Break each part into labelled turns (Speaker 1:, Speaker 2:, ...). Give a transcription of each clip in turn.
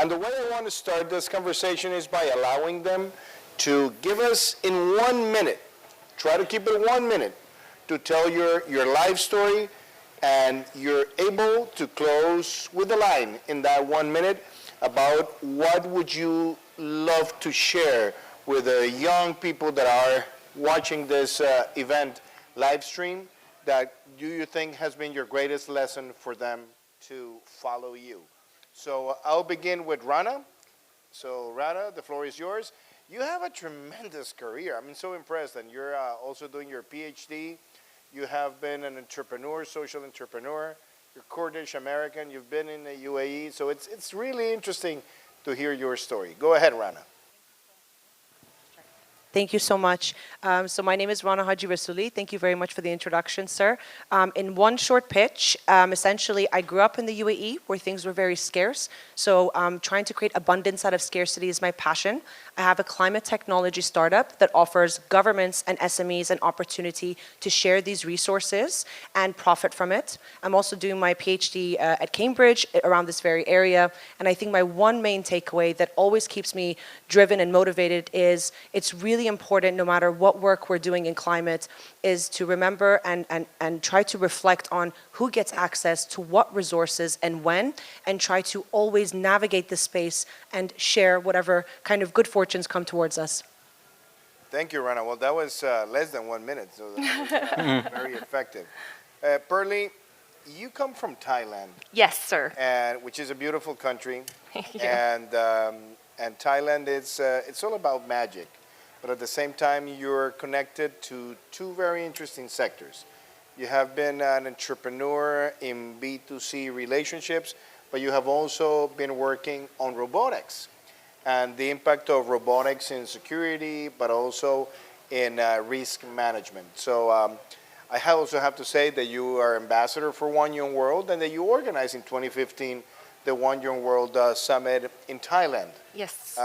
Speaker 1: And the way I want to start this conversation is by allowing them to give us in 1 minute, try to keep it 1 minute, to tell your life story, and you're able to close with a line in that 1 minute about what would you love to share with the young people that are watching this event live stream that do you think has been your greatest lesson for them to follow you. So I'll begin with Rana. So Rana, the floor is yours. You have a tremendous career. I'm so impressed. And you're also doing your PhD. You have been an entrepreneur, social entrepreneur. You're Kurdish American. You've been in the UAE. So it's really interesting to hear your story. Go ahead, Rana.
Speaker 2: Thank you so much. So my name is Rana Hajirasouli. Thank you very much for the introduction, sir. In one short pitch, essentially, I grew up in the UAE where things were very scarce. So trying to create abundance out of scarcity is my passion. I have a climate technology startup that offers governments and SMEs an opportunity to share these resources and profit from it. I'm also doing my PhD at Cambridge around this very area. And I think my one main takeaway that always keeps me driven and motivated is it's really important, no matter what work we're doing in climate, is to remember and try to reflect on who gets access to what resources and when, and try to always navigate the space and share whatever kind of good fortunes come towards us.
Speaker 1: Thank you, Rana. Well, that was less than 1 minute, so that was very effective. Pearly, you come from Thailand.
Speaker 3: Yes, sir.
Speaker 1: Which is a beautiful country.
Speaker 3: Thank you.
Speaker 1: And Thailand, it's all about magic. But at the same time, you're connected to two very interesting sectors. You have been an entrepreneur in B2C relationships, but you have also been working on robotics and the impact of robotics in security, but also in risk management. So I also have to say that you are ambassador for One Young World and that you organized in 2015 the One Young World Summit in Thailand.
Speaker 3: Yes.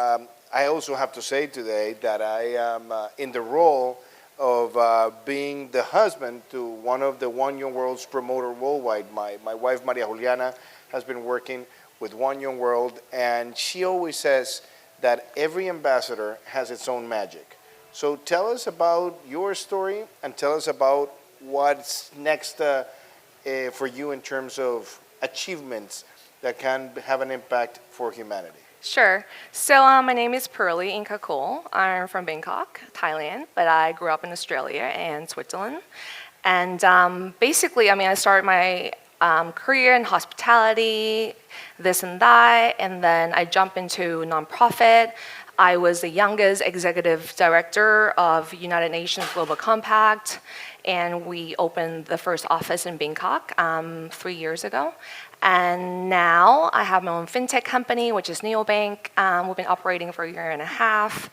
Speaker 1: I also have to say today that I am in the role of being the husband to one of the One Young World's promoter worldwide. My wife, Maria Juliana, has been working with One Young World, and she always says that every ambassador has its own magic. So tell us about your story and tell us about what's next for you in terms of achievements that can have an impact for humanity.
Speaker 3: Sure. So my name is Pearly Ingkakul. I'm from Bangkok, Thailand, but I grew up in Australia and Switzerland. And basically, I started my career in hospitality, this and that, and then I jumped into nonprofit. I was the youngest executive director of United Nations Global Compact, and we opened the first office in Bangkok 3 years ago. And now I have my own fintech company, which is Neobank. We've been operating for a year and a half.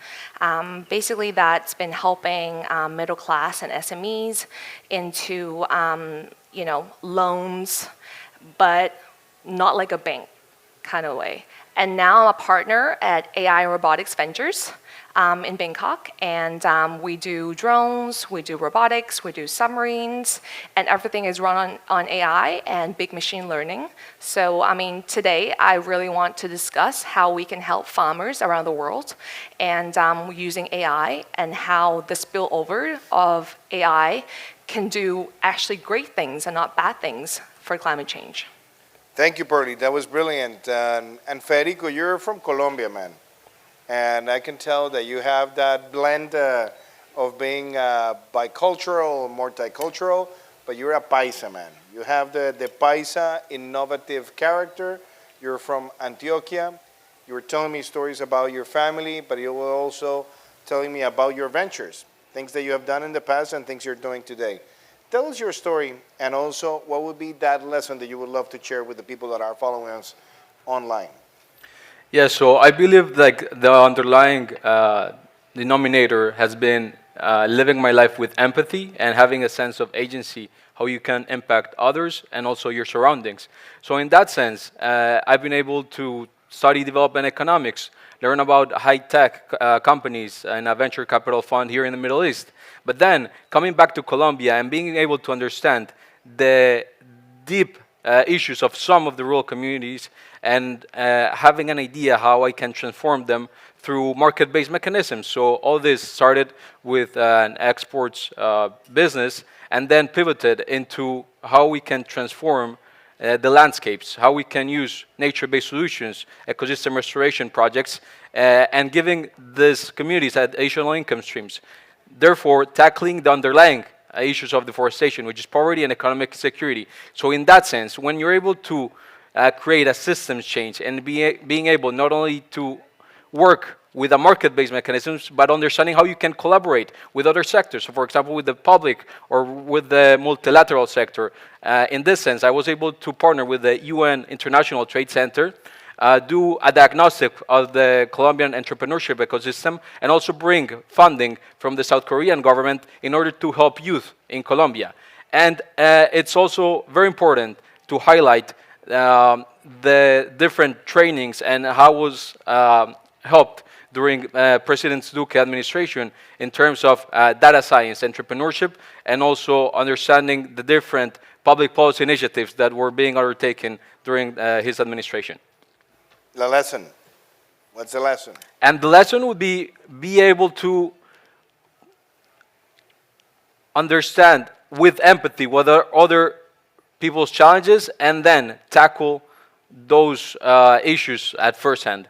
Speaker 3: Basically, that's been helping middle class and SMEs into loans, but not like a bank kind of way. And now I'm a partner at AI Robotics Ventures in Bangkok, and we do drones, we do robotics, we do submarines, and everything is run on AI and big machine learning. So, today I really want to discuss how we can help farmers around the world and using AI and how the spillover of AI can do actually great things and not bad things for climate change.
Speaker 1: Thank you, Pearly. That was brilliant. And Federico, you're from Colombia, man. And I can tell that you have that blend of being bicultural, multicultural, but you're a paisa, man. You have the paisa innovative character. You're from Antioquia. You were telling me stories about your family, but you were also telling me about your ventures, things that you have done in the past and things you're doing today. Tell us your story, and also what would be that lesson that you would love to share with the people that are following us online.
Speaker 4: Yeah, so I believe the underlying denominator has been living my life with empathy and having a sense of agency, how you can impact others and also your surroundings. So in that sense, I've been able to study development economics, learn about high-tech companies and a venture capital fund here in the Middle East. But then coming back to Colombia and being able to understand the deep issues of some of the rural communities and having an idea how I can transform them through market-based mechanisms. So all this started with an exports business and then pivoted into how we can transform the landscapes, how we can use nature-based solutions, ecosystem restoration projects, and giving these communities additional income streams. Therefore, tackling the underlying issues of deforestation, which is poverty and economic security. So in that sense, when you're able to create a systems change and being able not only to work with a market-based mechanisms, but understanding how you can collaborate with other sectors. So for example, with the public or with the multilateral sector. In this sense, I was able to partner with the UN International Trade Center, do a diagnostic of the Colombian entrepreneurship ecosystem, and also bring funding from the South Korean government in order to help youth in Colombia. And it's also very important to highlight the different trainings and how was helped during President Duque administration in terms of data science, entrepreneurship, and also understanding the different public policy initiatives that were being undertaken during his administration.
Speaker 1: The lesson. What's the lesson?
Speaker 4: And the lesson would be able to understand with empathy what are other people's challenges and then tackle those issues at first hand.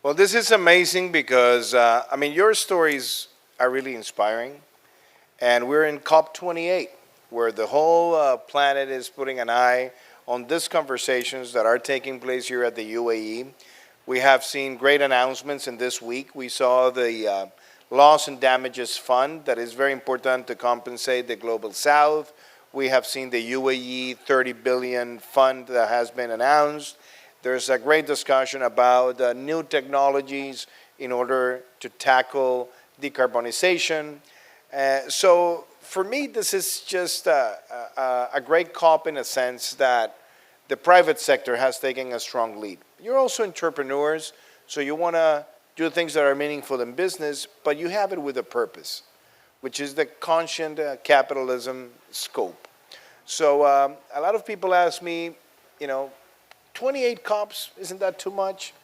Speaker 1: Well, this is amazing because, I mean, your stories are really inspiring. And we're in COP28, where the whole planet is putting an eye on these conversations that are taking place here at the UAE. We have seen great announcements in this week. We saw the loss and damages fund that is very important to compensate the Global South. We have seen the UAE 30 billion fund that has been announced. There's a great discussion about new technologies in order to tackle decarbonization. So for me, this is just a great COP in a sense that the private sector has taken a strong lead. You're also entrepreneurs, so you want to do things that are meaningful in business, but you have it with a purpose, which is the conscient capitalism scope. So a lot of people ask me, 28 COPs, isn't that too much?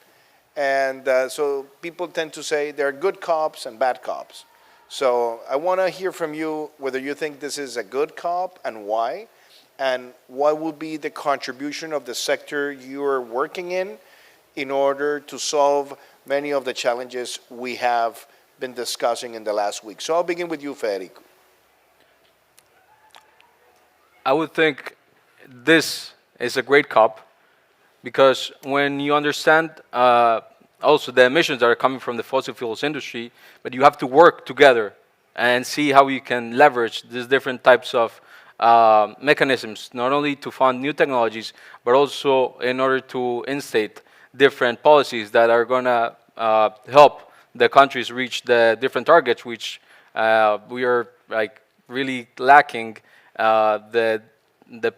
Speaker 1: And so people tend to say there are good COPs and bad COPs. So I want to hear from you whether you think this is a good COP and why, and what would be the contribution of the sector you're working in order to solve many of the challenges we have been discussing in the last week. So I'll begin with you, Federico.
Speaker 4: I would think this is a great COP because when you understand also the emissions that are coming from the fossil fuels industry, but you have to work together and see how you can leverage these different types of mechanisms, not only to fund new technologies, but also in order to instate different policies that are going to help the countries reach the different targets, which we are really lacking the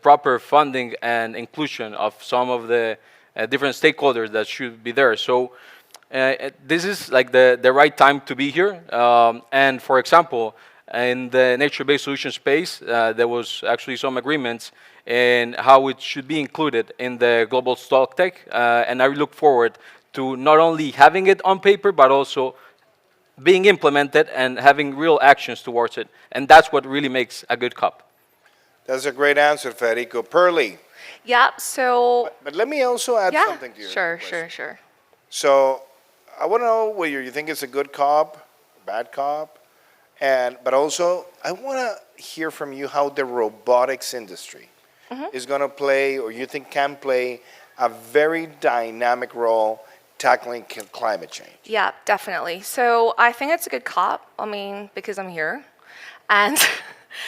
Speaker 4: proper funding and inclusion of some of the different stakeholders that should be there. So this is the right time to be here. And for example, in the nature-based solution space, there was actually some agreements in how it should be included in the global stock tech. And I look forward to not only having it on paper, but also being implemented and having real actions towards it. And that's what really makes a good COP.
Speaker 1: That's a great answer, Federico. Pearly.
Speaker 3: Yeah, so...
Speaker 1: But let me also add something to your question.
Speaker 3: Sure.
Speaker 1: So I want to know whether you think it's a good COP, bad COP, but also I want to hear from you how the robotics industry is going to play, or you think can play, a very dynamic role tackling climate change.
Speaker 3: Yeah, definitely. So I think it's a good COP, because I'm here. And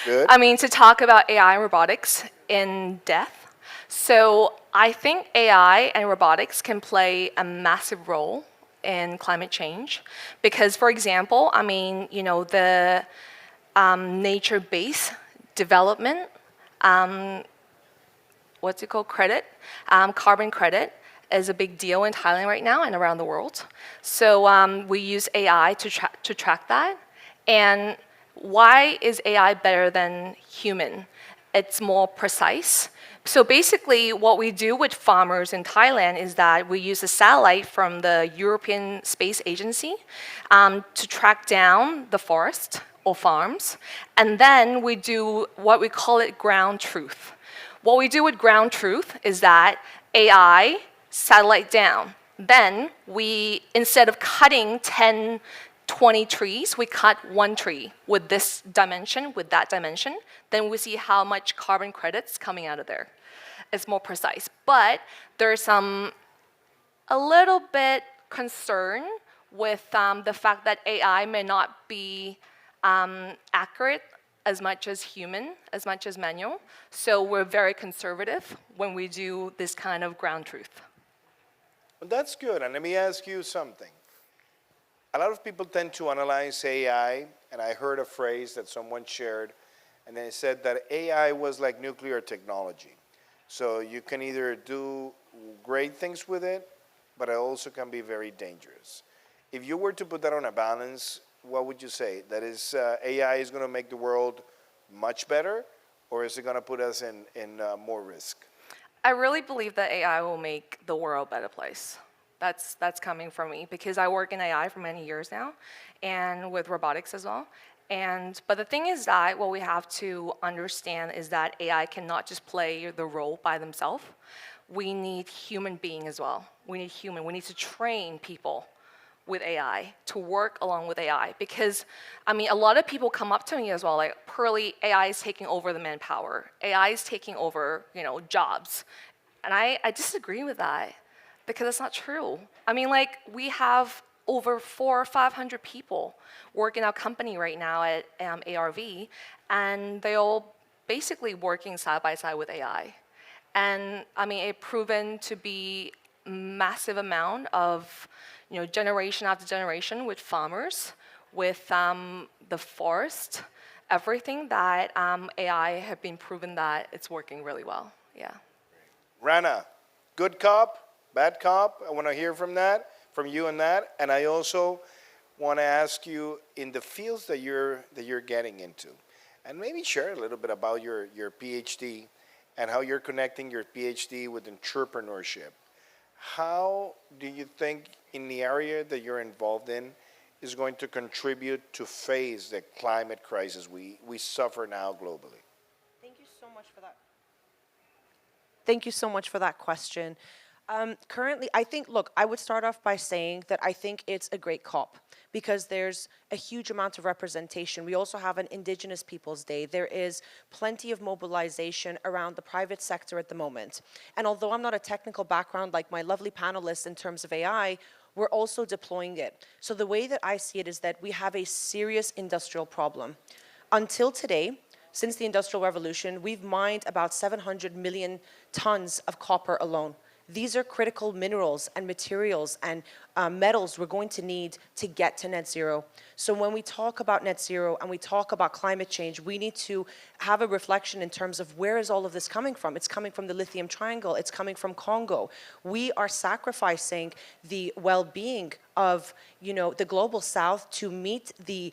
Speaker 1: Good.
Speaker 3: to talk about AI and robotics in depth. So I think AI and robotics can play a massive role in climate change because, for example, the nature-based development, what's it called, credit, carbon credit is a big deal in Thailand right now and around the world. So we use AI to track that. And why is AI better than human? it's more precise. So basically, what we do with farmers in Thailand is that we use a satellite from the European Space Agency to track down the forest or farms, and then we do what we call it ground truth. What we do with ground truth is that AI, satellite down. Then we, instead of cutting 10, 20 trees, we cut one tree with this dimension, with that dimension. Then we see how much carbon credits coming out of there. It's more precise. But there's a little bit concern with the fact that AI may not be accurate as much as human, as much as manual. So we're very conservative when we do this kind of ground truth.
Speaker 1: Well, that's good. And let me ask you something. A lot of people tend to analyze AI, and I heard a phrase that someone shared, and they said that AI was like nuclear technology. So you can either do great things with it, but it also can be very dangerous. If you were to put that on a balance, what would you say? That is, AI is going to make the world much better, or is it going to put us in more risk?
Speaker 3: I really believe that AI will make the world a better place. That's coming from me because I work in AI for many years now, and with robotics as well. But the thing is that what we have to understand is that AI cannot just play the role by themselves. We need human being as well. We need human. We need to train people with AI, to work along with AI. Because, I mean, a lot of people come up to me as well, like, Pearly, AI is taking over the manpower. AI is taking over, jobs. And I disagree with that, because it's not true. I mean, like, we have over 400 or 500 people work in our company right now at ARV, and they're all basically working side by side with AI. And, I mean, it's proven to be massive amount of generation after generation with farmers, with the forest, everything that AI have been proven that it's working really well. Yeah.
Speaker 1: Rana, good cop, bad cop? I want to hear from you on that. And I also want to ask you in the fields that you're getting into, and maybe share a little bit about your PhD and how you're connecting your PhD with entrepreneurship. How do you think in the area that you're involved in is going to contribute to face the climate crisis we suffer now globally?
Speaker 2: Thank you so much for that. Thank you so much for that question. Currently, I would start off by saying that I think it's a great COP because there's a huge amount of representation. We also have an Indigenous Peoples Day. There is plenty of mobilization around the private sector at the moment. And although I'm not a technical background like my lovely panelists in terms of AI, we're also deploying it. So the way that I see it is that we have a serious industrial problem. Until today, since the Industrial Revolution, we've mined about 700 million tons of copper alone. These are critical minerals and materials and metals we're going to need to get to net zero. So when we talk about net zero and we talk about climate change, we need to have a reflection in terms of where is all of this coming from? It's coming from the lithium triangle. It's coming from Congo. We are sacrificing the well-being of the global south to meet the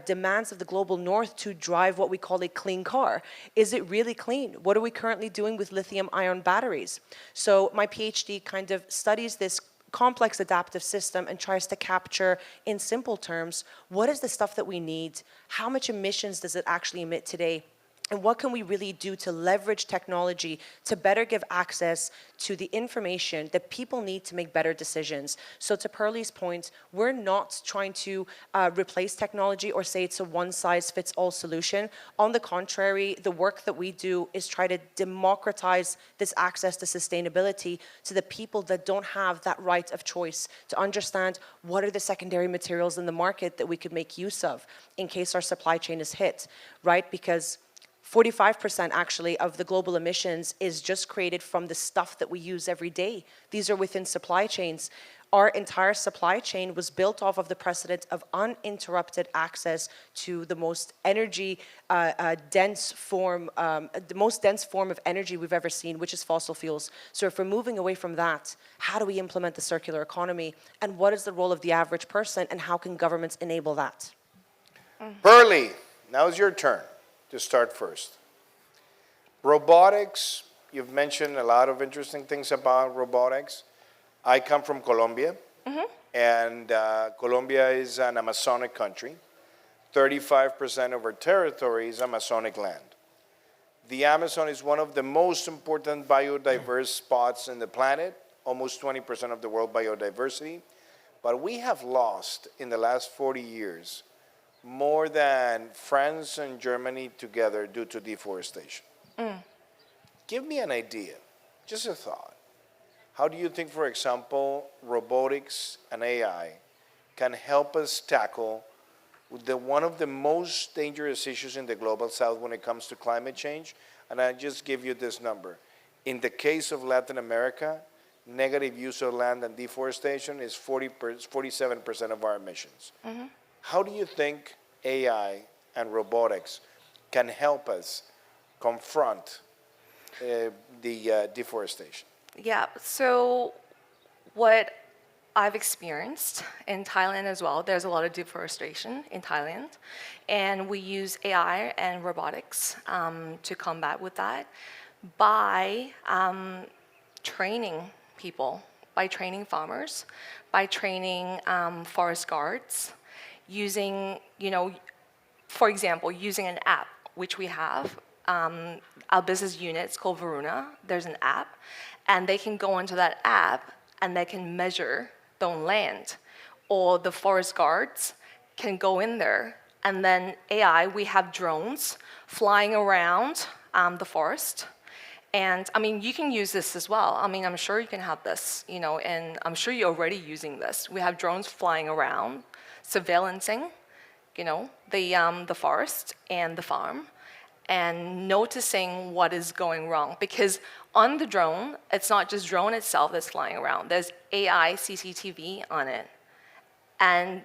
Speaker 2: demands of the global north to drive what we call a clean car. Is it really clean? What are we currently doing with lithium-ion batteries? So my PhD kind of studies this complex adaptive system and tries to capture, in simple terms, what is the stuff that we need? How much emissions does it actually emit today? And what can we really do to leverage technology to better give access to the information that people need to make better decisions? So to Pearly's point, we're not trying to replace technology or say it's a one-size-fits-all solution. On the contrary, the work that we do is try to democratize this access to sustainability to the people that don't have that right of choice, to understand what are the secondary materials in the market that we could make use of in case our supply chain is hit, right? Because 45% actually of the global emissions is just created from the stuff that we use every day. These are within supply chains. Our entire supply chain was built off of the precedent of uninterrupted access to the most energy dense form, the most dense form of energy we've ever seen, which is fossil fuels. So if we're moving away from that, how do we implement the circular economy? And what is the role of the average person, and how can governments enable that?
Speaker 1: Pearly, now's your turn to start first. Robotics, you've mentioned a lot of interesting things about robotics. I come from Colombia, and Colombia is an Amazonic country. 35% of our territory is Amazonic land. The Amazon is one of the most important biodiverse spots in the planet, almost 20% of the world biodiversity. But we have lost in the last 40 years more than France and Germany together due to deforestation. Give me an idea, just a thought. How do you think, for example, robotics and AI can help us tackle one of the most dangerous issues in the global south when it comes to climate change? And I just give you this number. In the case of Latin America, negative use of land and deforestation is 47% of our emissions. How do you think AI and robotics can help us confront the deforestation?
Speaker 3: Yeah, so what I've experienced in Thailand as well, there's a lot of deforestation in Thailand, and we use AI and robotics to combat with that by training people, by training farmers, by training forest guards, using, for example, using an app, which we have. Our business unit, it's called Varuna. There's an app, and they can go into that app and they can measure their own land. Or the forest guards can go in there, and then AI, we have drones flying around the forest. And I mean, you can use this as well. I mean, I'm sure you can have this, and I'm sure you're already using this. We have drones flying around, surveillancing, the forest and the farm, and noticing what is going wrong. Because on the drone, it's not just drone itself that's flying around. There's AI CCTV on it. And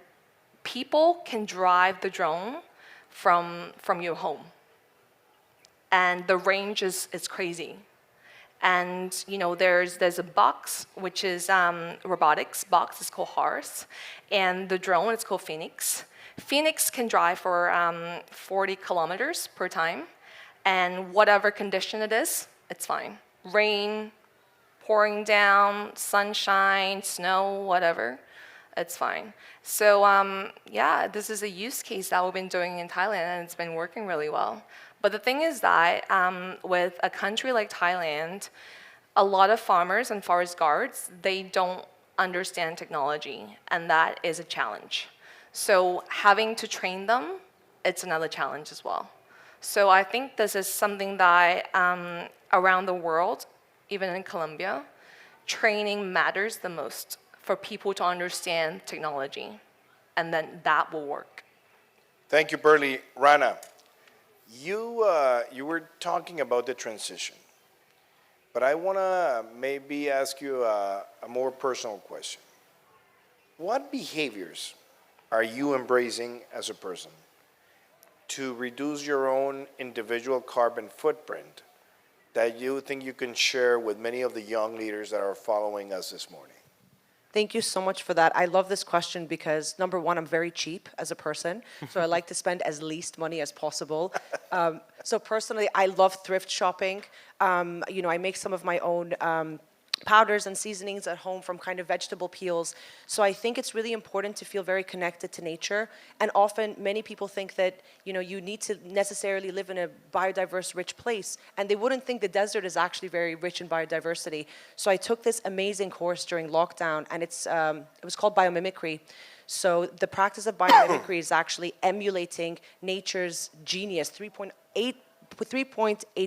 Speaker 3: people can drive the drone from your home. And the range is crazy. And there's a box, which is robotics box, it's called Horse. And the drone, it's called Phoenix. Phoenix can drive for 40 kilometers per time, and whatever condition it is, it's fine. Rain, pouring down, sunshine, snow, whatever, it's fine. So yeah, this is a use case that we've been doing in Thailand, and it's been working really well. But the thing is that with a country like Thailand, a lot of farmers and forest guards, they don't understand technology, and that is a challenge. So having to train them, it's another challenge as well. So I think this is something that around the world, even in Colombia, training matters the most for people to understand technology, and then that will work.
Speaker 1: Thank you, Pearly. Rana, you were talking about the transition, but I want to maybe ask you a more personal question. What behaviors are you embracing as a person to reduce your own individual carbon footprint that you think you can share with many of the young leaders that are following us this morning?
Speaker 2: Thank you so much for that. I love this question because, number one, I'm very cheap as a person, so I like to spend as least money as possible. So personally, I love thrift shopping. I make some of my own powders and seasonings at home from kind of vegetable peels. So I think it's really important to feel very connected to nature. And often many people think that, you need to necessarily live in a biodiverse, rich place. And they wouldn't think the desert is actually very rich in biodiversity. So I took this amazing course during lockdown, and it was called biomimicry. So the practice of biomimicry is actually emulating nature's genius, 3.8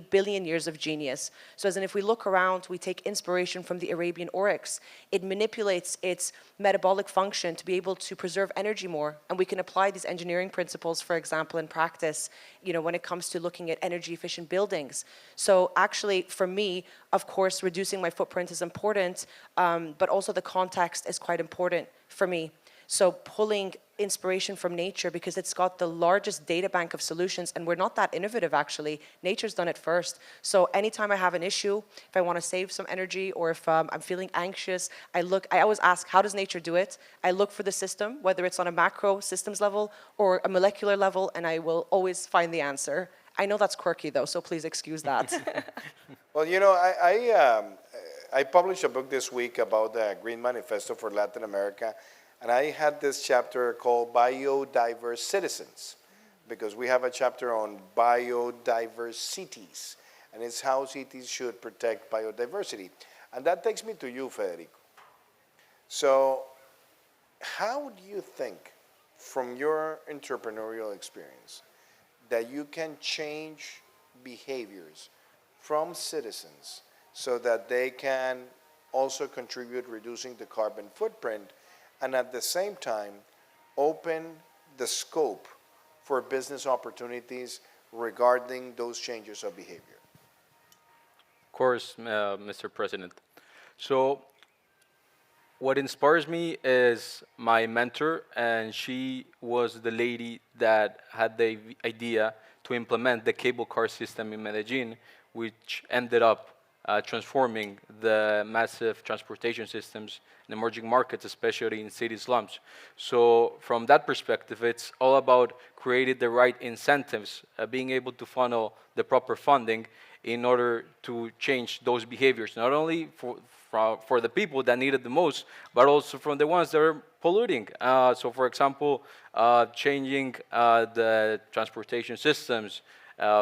Speaker 2: billion years of genius. So as in, if we look around, we take inspiration from the Arabian oryx. It manipulates its metabolic function to be able to preserve energy more. And we can apply these engineering principles, for example, in practice, when it comes to looking at energy efficient buildings. So actually, for me, of course, reducing my footprint is important, but also the context is quite important for me. So pulling inspiration from nature, because it's got the largest data bank of solutions, and we're not that innovative actually. Nature's done it first. So anytime I have an issue, if I want to save some energy, or if I'm feeling anxious, I always ask, how does nature do it? I look for the system, whether it's on a macro systems level or a molecular level, and I will always find the answer. I know that's quirky though, so please excuse that.
Speaker 1: Well, I published a book this week about the Green Manifesto for Latin America, and I had this chapter called Biodiverse Citizens, because we have a chapter on biodiverse cities, and it's how cities should protect biodiversity. And that takes me to you, Federico. So, how do you think, from your entrepreneurial experience, that you can change behaviors from citizens so that they can also contribute reducing the carbon footprint, and at the same time open the scope for business opportunities regarding those changes of behavior?
Speaker 4: Of course, Mr. President. So what inspires me is my mentor, and she was the lady that had the idea to implement the cable car system in Medellin, which ended up transforming the massive transportation systems in emerging markets, especially in city slums. So from that perspective, it's all about creating the right incentives, being able to funnel the proper funding in order to change those behaviors, not only for the people that need it the most, but also from the ones that are polluting. So for example, changing the transportation systems,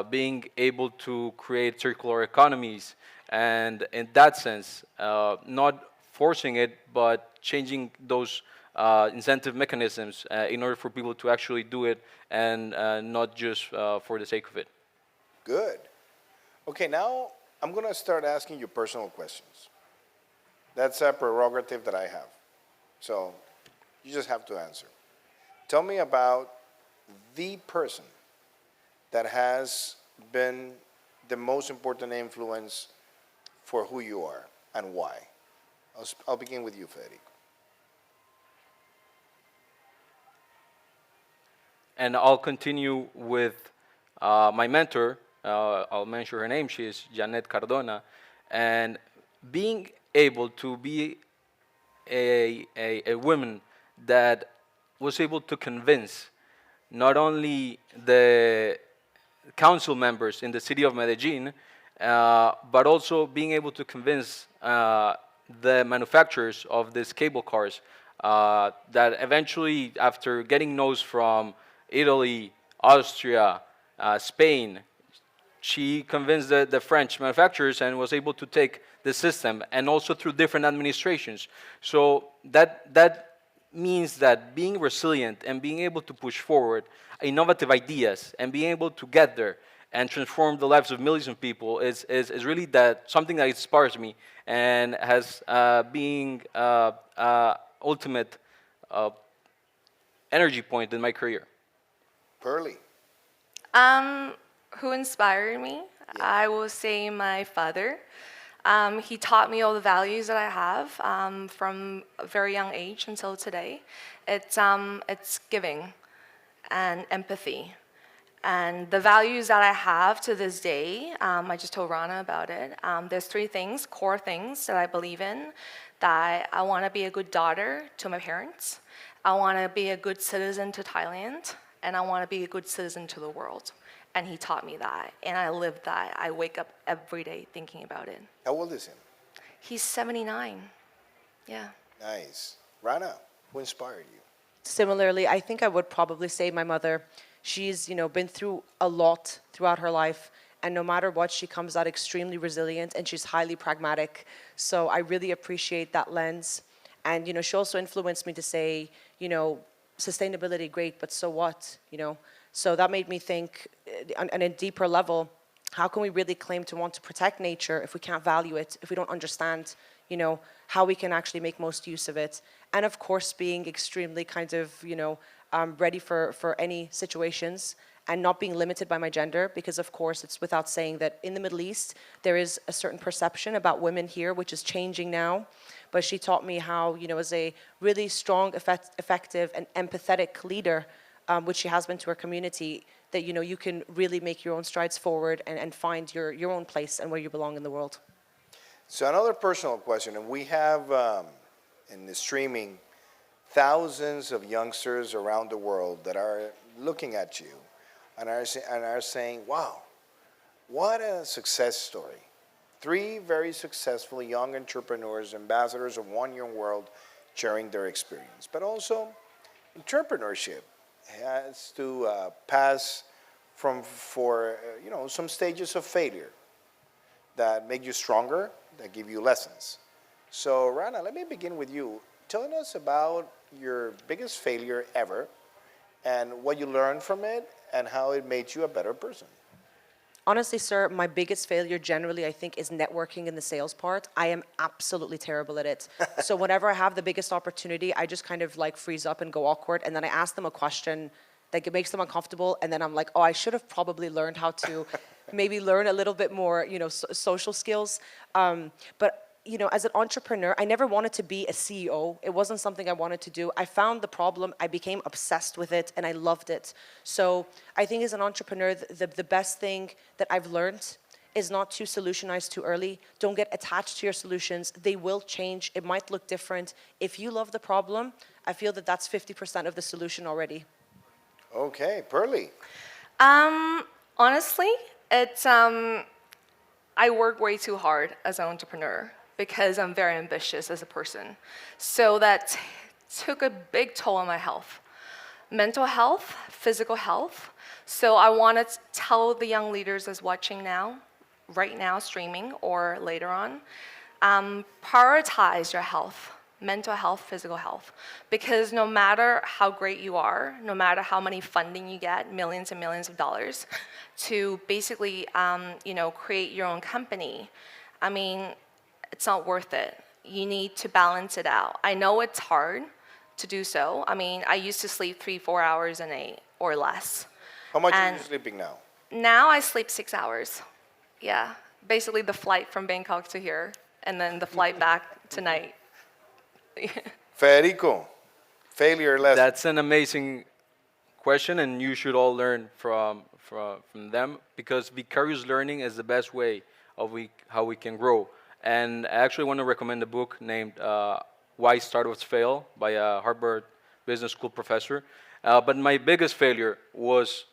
Speaker 4: being able to create circular economies, and in that sense, not forcing it, but changing those incentive mechanisms in order for people to actually do it, and not just for the sake of it.
Speaker 1: Good. Okay, now I'm going to start asking you personal questions. That's a prerogative that I have. So you just have to answer. Tell me about the person that has been the most important influence for who you are and why. I'll begin with you, Federico.
Speaker 4: And I'll continue with my mentor. I'll mention her name. She is Janet Cardona. And being able to be a woman that was able to convince not only the council members in the city of Medellin, but also being able to convince the manufacturers of these cable cars that eventually, after getting no's from Italy, Austria, Spain, she convinced the French manufacturers and was able to take the system, and also through different administrations. So that means that being resilient and being able to push forward innovative ideas and being able to get there and transform the lives of millions of people is really something that inspires me and has been ultimate energy point in my career.
Speaker 1: Pearly.
Speaker 3: Who inspired me? I will say my father. He taught me all the values that I have from a very young age until today. It's giving and empathy. And the values that I have to this day, I just told Rana about it. There's three things, core things that I believe in. That I want to be a good daughter to my parents. I want to be a good citizen to Thailand. And I want to be a good citizen to the world. And he taught me that, and I live that. I wake up every day thinking about it.
Speaker 1: How old is him?
Speaker 3: He's 79. Yeah.
Speaker 1: Nice. Rana, who inspired you?
Speaker 2: Similarly, I think I would probably say my mother. She's, been through a lot throughout her life, and no matter what, she comes out extremely resilient, and she's highly pragmatic. So I really appreciate that lens. And, she also influenced me to say, sustainability, great, but so what, So that made me think, on a deeper level, how can we really claim to want to protect nature if we can't value it, if we don't understand, how we can actually make most use of it? And of course, being extremely kind of, ready for any situations and not being limited by my gender, because of course it's without saying that in the Middle East, there is a certain perception about women here, which is changing now. But she taught me how, as a really strong, effective, and empathetic leader, which she has been to her community, that you can really make your own strides forward and find your own place and where you belong in the world.
Speaker 1: So another personal question, and we have in the streaming thousands of youngsters around the world that are looking at you and are saying, wow, What a success story. Three very successful young entrepreneurs, ambassadors of one young world, sharing their experience. But also, entrepreneurship has to pass for some stages of failure that make you stronger, that give you lessons. So, Rana, let me begin with you. Telling us about your biggest failure ever and what you learned from it and how it made you a better person.
Speaker 2: Honestly, sir, my biggest failure generally, I think, is networking in the sales part. I am absolutely terrible at it. So whenever I have the biggest opportunity, I just kind of like freeze up and go awkward, and then I ask them a question that makes them uncomfortable, and then I'm like, oh, I should have probably learned how to maybe learn a little bit more, social skills. But as an entrepreneur, I never wanted to be a CEO. It wasn't something I wanted to do. I found the problem, I became obsessed with it, and I loved it. So I think as an entrepreneur, the best thing that I've learned is not to solutionize too early. Don't get attached to your solutions. They will change. It might look different. If you love the problem, I feel that that's 50% of the solution already.
Speaker 1: Okay, Pearly.
Speaker 3: Honestly, it's I work way too hard as an entrepreneur because I'm very ambitious as a person. So that took a big toll on my health. Mental health, physical health. So I want to tell the young leaders that's watching now, right now, streaming or later on, prioritize your health, mental health, physical health. Because no matter how great you are, no matter how many funding you get, millions and millions of dollars, to basically, create your own company, it's not worth it. You need to balance it out. I know it's hard to do so. I used to sleep 3-4 hours a night or less.
Speaker 1: How much are
Speaker 3: And
Speaker 1: you sleeping now?
Speaker 3: now I sleep 6 hours. Yeah, basically the flight from Bangkok to here, and then the flight back tonight.
Speaker 1: Federico, failure lesson.
Speaker 4: That's an amazing question, and you should all learn from them, because vicarious learning is the best way of how we can grow. And I actually want to recommend a book named Why Startups Fail by a Harvard Business School professor. But my biggest failure was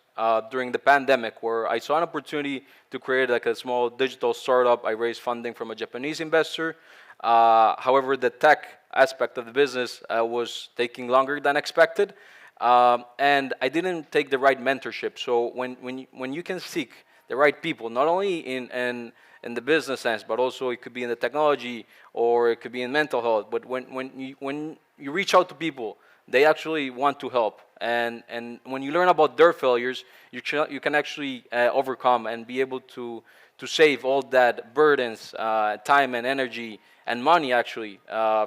Speaker 4: during the pandemic, where I saw an opportunity to create like a small digital startup. I raised funding from a Japanese investor. However, the tech aspect of the business was taking longer than expected. And I didn't take the right mentorship. So when you can seek the right people, not only in the business sense, but also it could be in the technology or it could be in mental health. But when you reach out to people, they actually want to help. And when you learn about their failures, you can actually overcome and be able to save all that burdens, time and energy and money actually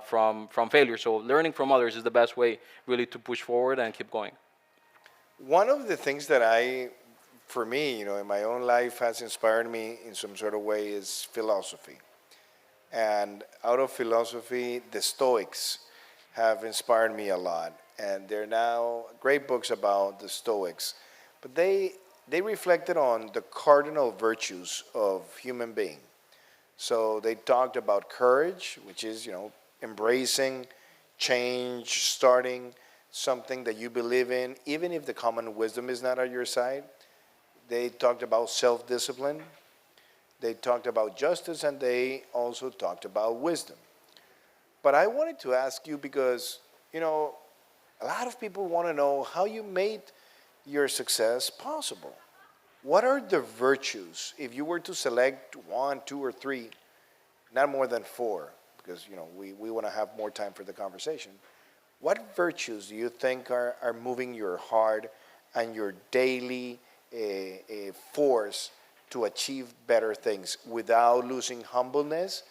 Speaker 4: from failure. So learning from others is the best way really to push forward and keep going.
Speaker 1: One of the things that for me, in my own life has inspired me in some sort of way is philosophy. And out of philosophy, the Stoics have inspired me a lot. And they're now great books about the Stoics. But they reflected on the cardinal virtues of human being. So they talked about courage, which is, embracing change, starting something that you believe in, even if the common wisdom is not on your side. They talked about self-discipline. They talked about justice, and they also talked about wisdom. But I wanted to ask you because, a lot of people want to know how you made your success possible. What are the virtues, if you were to select 1, 2, or 3, not more than 4, because we want to have more time for the conversation. What virtues do you think are moving your heart and your daily force to achieve better things without losing humbleness?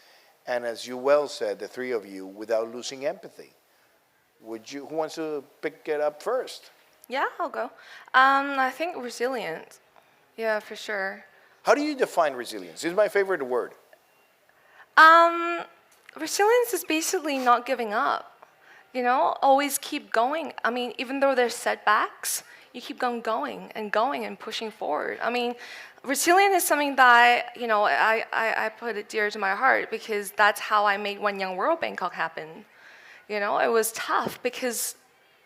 Speaker 1: And as you well said, the three of you, without losing empathy. Who wants to pick it up first?
Speaker 3: Yeah, I'll go. I think resilience. Yeah, for sure.
Speaker 1: How do you define resilience? It's my favorite word.
Speaker 3: Resilience is basically not giving up. Always keep going. Even though there's setbacks, you keep on going and pushing forward. Resilience is something that I put it dear to my heart because that's how I made One Young World Bangkok happen. It was tough because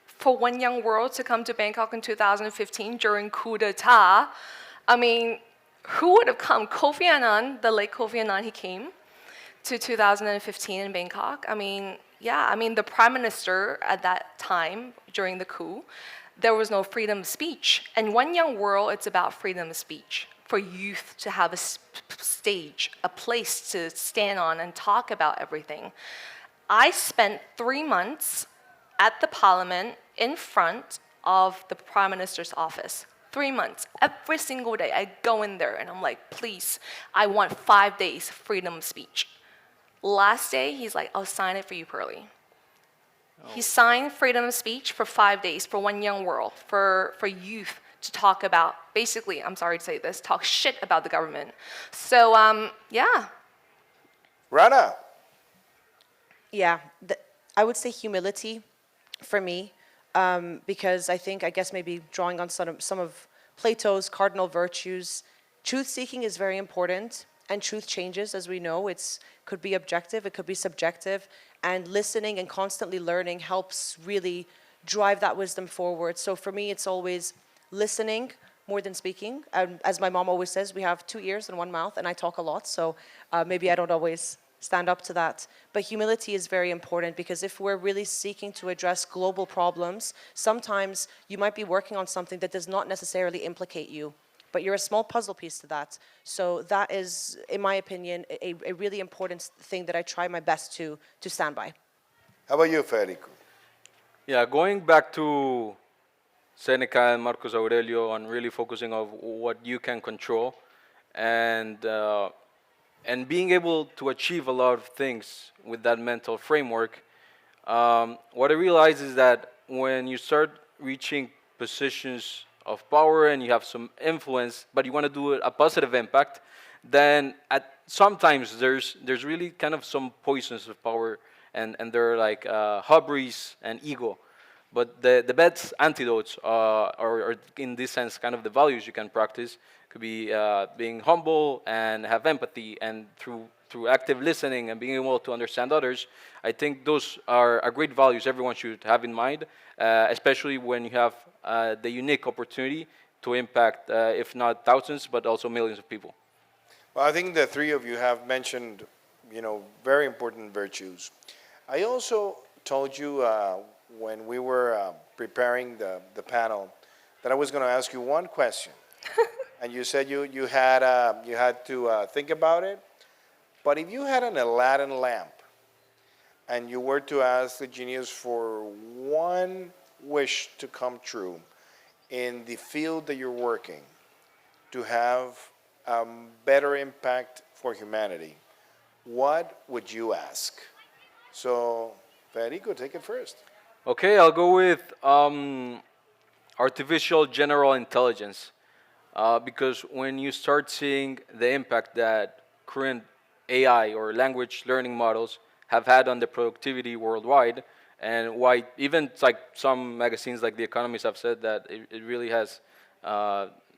Speaker 3: for One Young World to come to Bangkok in 2015 during coup d'etat, who would have come? Kofi Annan, the late Kofi Annan, he came to 2015 in Bangkok. I mean, yeah, I mean, the prime minister at that time, during the coup, there was no freedom of speech. And One Young World, it's about freedom of speech, for youth to have a stage, a place to stand on and talk about everything. I spent 3 months at the parliament in front of the prime minister's office. 3 months. Every single day, I go in there and I'm like, please, I want 5 days freedom of speech. Last day, he's like, I'll sign it for you, Pearly. He signed freedom of speech for 5 days for One Young World, for youth to talk about, basically, I'm sorry to say this, talk shit about the government. So, yeah.
Speaker 1: Rana.
Speaker 2: Yeah, I would say humility for me, because I guess maybe drawing on some of Plato's cardinal virtues, truth-seeking is very important, and truth changes, as we know. It could be objective, it could be subjective, and listening and constantly learning helps really drive that wisdom forward. So for me, it's always listening more than speaking. As my mom always says, we have 2 ears and 1 mouth, and I talk a lot, so maybe I don't always stand up to that. But humility is very important, because if we're really seeking to address global problems, sometimes you might be working on something that does not necessarily implicate you, but you're a small puzzle piece to that. So that is, in my opinion, a really important thing that I try my best to stand by.
Speaker 1: How about you, Federico?
Speaker 4: Yeah, going back to Seneca and Marcus Aurelio on really focusing on what you can control, and being able to achieve a lot of things with that mental framework. What I realize is that when you start reaching positions of power and you have some influence, but you want to do a positive impact, then sometimes there's really kind of some poisons of power, and they're like hubris and ego. But the best antidotes, or in this sense, kind of the values you can practice, could be being humble and have empathy, and through active listening and being able to understand others. I think those are great values everyone should have in mind, especially when you have the unique opportunity to impact, if not thousands, but also millions of people.
Speaker 1: Well, I think the three of you have mentioned, very important virtues. I also told you when we were preparing the panel that I was going to ask you one question, and you said you had to think about it. But if you had an Aladdin lamp, and you were to ask the genius for one wish to come true in the field that you're working, to have better impact for humanity, what would you ask? So, Federico, take it first.
Speaker 4: Okay, I'll go with artificial general intelligence, because when you start seeing the impact that current AI or language learning models have had on the productivity worldwide, and why even like some magazines like The Economist have said that it really has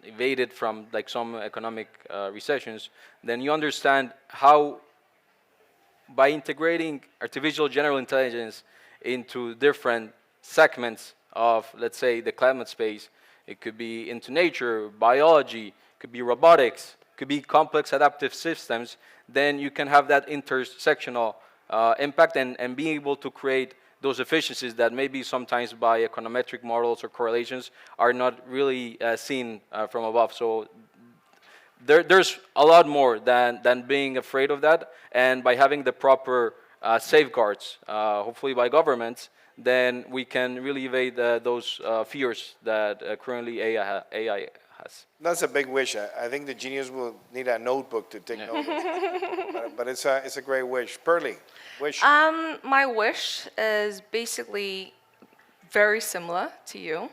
Speaker 4: evaded from like some economic recessions, then you understand how by integrating artificial general intelligence into different segments of, let's say, the climate space, it could be into nature, biology, could be robotics, could be complex adaptive systems, then you can have that intersectional impact and being able to create those efficiencies that maybe sometimes by econometric models or correlations are not really seen from above. So there's a lot more than being afraid of that, and by having the proper safeguards, hopefully by governments, then we can really evade those fears that currently AI has.
Speaker 1: That's a big wish. I think the genius will need a notebook to take notes. But it's a great wish. Pearly, wish.
Speaker 3: My wish is basically very similar to you.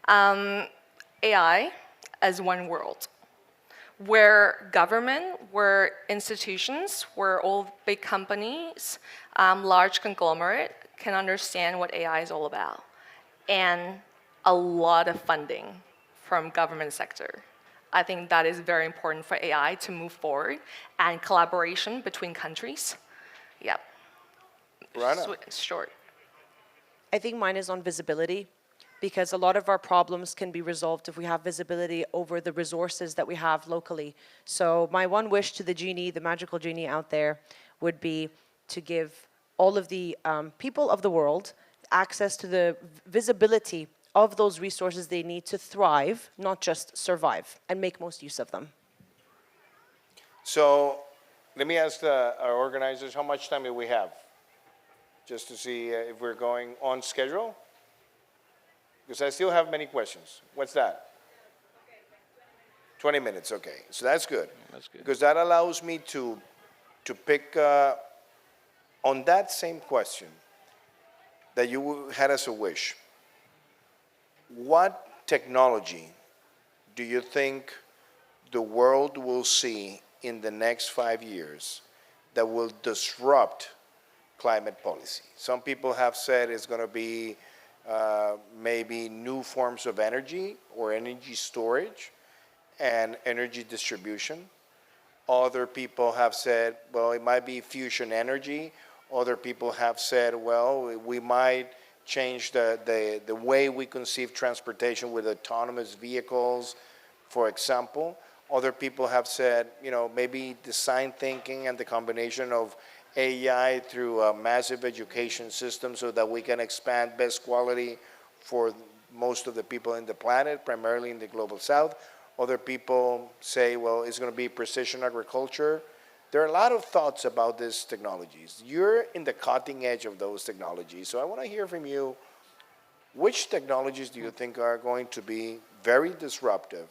Speaker 3: AI as one world, where government, where institutions, where all big companies, large conglomerate can understand what AI is all about, and a lot of funding from government sector. I think that is very important for AI to move forward, and collaboration between countries. Yep.
Speaker 1: Rana.
Speaker 3: Short.
Speaker 2: I think mine is on visibility. because a lot of our problems can be resolved if we have visibility over the resources that we have locally. So my one wish to the genie, the magical genie out there, would be to give all of the people of the world access to the visibility of those resources they need to thrive, not just survive, and make most use of them.
Speaker 1: So let me ask our organizers, how much time do we have? Just to see if we're going on schedule? Because I still have many questions. What's that? 20 minutes, okay. So that's good.
Speaker 4: That's good.
Speaker 1: Because that allows me to pick on that same question that you had as a wish. What technology do you think the world will see in the next 5 years that will disrupt climate policy? Some people have said it's going to be maybe new forms of energy or energy storage and energy distribution. Other people have said, well, it might be fusion energy. Other people have said, well, we might change the way we conceive transportation with autonomous vehicles, for example. Other people have said, maybe design thinking and the combination of AI through a massive education system so that we can expand best quality for most of the people in the planet, primarily in the global south. Other people say, well, it's going to be precision agriculture. There are a lot of thoughts about these technologies. You're in the cutting edge of those technologies. So I want to hear from you, which technologies do you think are going to be very disruptive,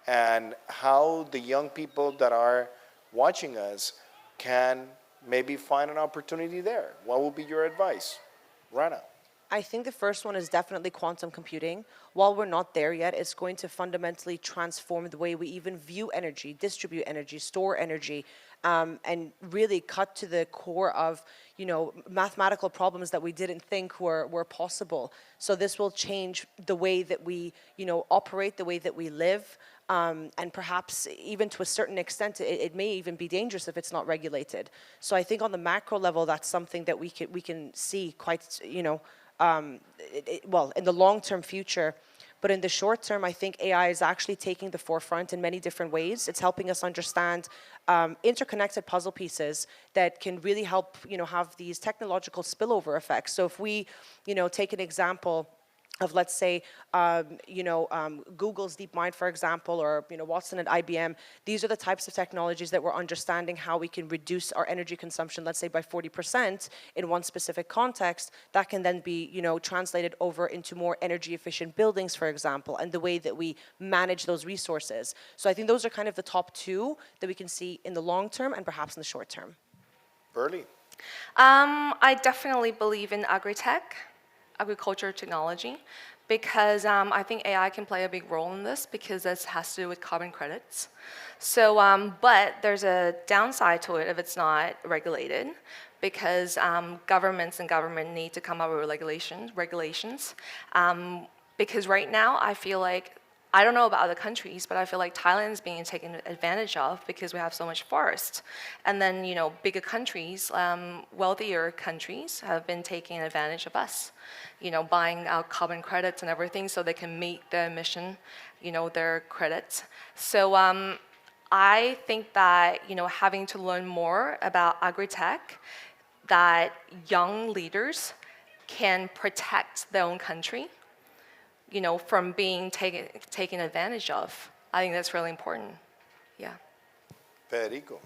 Speaker 1: and how the young people that are watching us can maybe find an opportunity there? What would be your advice? Rana.
Speaker 2: I think the first one is definitely quantum computing. While we're not there yet, it's going to fundamentally transform the way we even view energy, distribute energy, store energy, and really cut to the core of, mathematical problems that we didn't think were possible. So this will change the way that we, operate, the way that we live, and perhaps even to a certain extent, it may even be dangerous if it's not regulated. So I think on the macro level, that's something that we can see quite, well, in the long-term future. But in the short term, I think AI is actually taking the forefront in many different ways. It's helping us understand interconnected puzzle pieces that can really help, have these technological spillover effects. So if we, take an example of, let's say, Google's DeepMind, for example, or Watson at IBM. These are the types of technologies that we're understanding how we can reduce our energy consumption, let's say by 40% in one specific context. That can then be translated over into more energy efficient buildings, for example, and the way that we manage those resources. So I think those are kind of the top two that we can see in the long term and perhaps in the short term.
Speaker 1: Pearly.
Speaker 3: I definitely believe in agriculture technology, because I think AI can play a big role in this, because this has to do with carbon credits. So, but there's a downside to it if it's not regulated, because governments and government need to come up with regulations. Because right now I feel like, I don't know about other countries, but I feel like Thailand is being taken advantage of because we have so much forest. And then, bigger countries, wealthier countries have been taking advantage of us, buying our carbon credits and everything so they can meet their emission, their credits. So I think that, having to learn more about agri-tech, that young leaders can protect their own country, from being taken advantage of. I think that's really important. Yeah.
Speaker 1: Federico.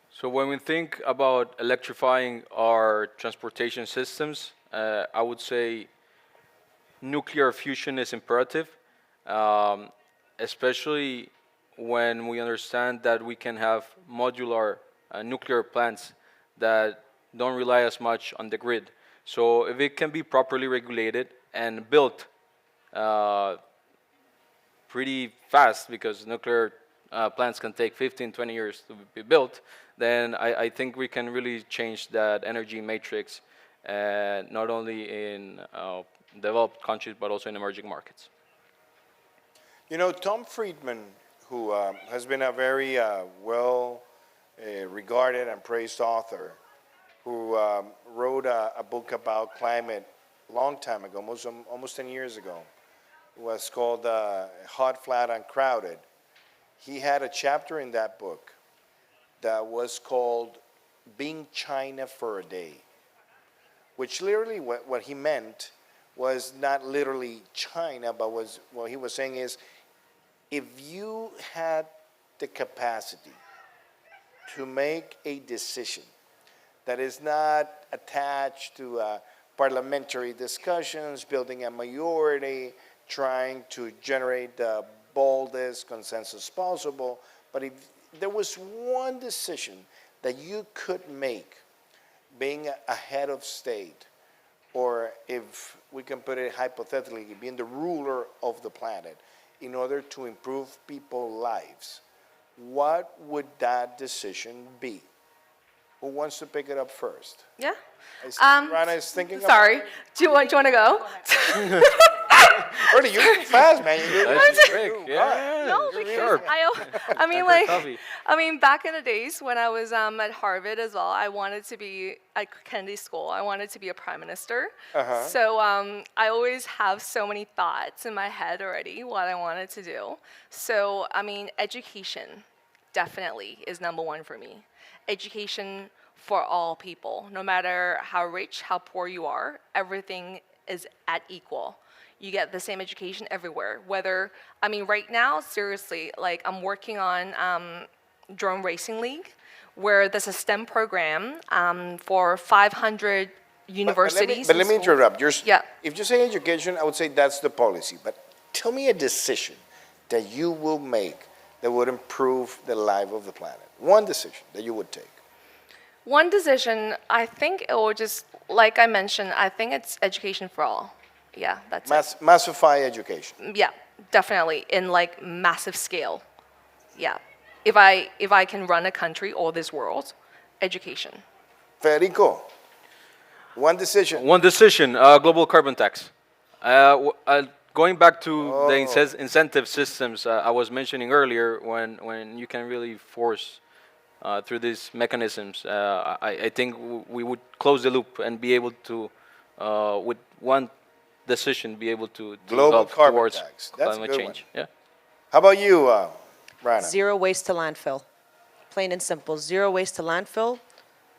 Speaker 4: So when we think about electrifying our transportation systems, I would say nuclear fusion is imperative, especially when we understand that we can have modular nuclear plants that don't rely as much on the grid. So if it can be properly regulated and built pretty fast, because nuclear plants can take 15, 20 years to be built, then I think we can really change that energy matrix, not only in developed countries, but also in emerging markets.
Speaker 1: Tom Friedman, who has been a very well regarded and praised author, who wrote a book about climate long time ago, almost 10 years ago. It was called Hot, Flat, and Crowded. He had a chapter in that book that was called Being China for a Day, which literally what he meant was not literally China, but what he was saying is, if you had the capacity to make a decision that is not attached to parliamentary discussions, building a majority, trying to generate the boldest consensus possible, but if there was one decision that you could make, being a head of state, or if we can put it hypothetically, being the ruler of the planet, in order to improve people's lives, what would that decision be? Who wants to pick it up first?
Speaker 3: Yeah.
Speaker 1: Rana is thinking.
Speaker 3: Sorry. Do you want to go?
Speaker 1: Bertie, you're fast, man.
Speaker 4: That's quick. Yeah.
Speaker 3: No,
Speaker 4: you're
Speaker 3: because
Speaker 4: sharp.
Speaker 3: I mean,
Speaker 4: Like coffee.
Speaker 3: back in the days when I was at Harvard as well, I wanted to be at Kennedy School. I wanted to be a prime minister. So I always have so many thoughts in my head already what I wanted to do. So I mean, education definitely is number one for me. Education for all people, no matter how rich, how poor you are, everything is at equal. You get the same education everywhere. Whether, I mean, right now, seriously, like I'm working on Drone Racing League, where there's a STEM program for 500 universities.
Speaker 1: But let me
Speaker 3: and schools.
Speaker 1: interrupt.
Speaker 3: Yeah.
Speaker 1: If you say education, I would say that's the policy. But tell me a decision that you will make that would improve the life of the planet. One decision that you would take.
Speaker 3: One decision, I think it will just, like I mentioned, I think it's education for all. Yeah, that's it.
Speaker 1: Massify education.
Speaker 3: Yeah, definitely, in like massive scale. Yeah, if I can run a country or this world, education.
Speaker 1: Federico, one decision.
Speaker 4: One decision, global carbon tax. Going back to the incentive systems I was mentioning earlier, when you can really force through these mechanisms, I think we would close the loop and be able to, with one decision, be able to
Speaker 1: Global
Speaker 4: help
Speaker 1: carbon
Speaker 4: towards
Speaker 1: tax. That's a
Speaker 4: climate
Speaker 1: good
Speaker 4: change.
Speaker 1: one.
Speaker 4: Yeah.
Speaker 1: How about you, Rana?
Speaker 2: Zero waste to landfill. Plain and simple. Zero waste to landfill.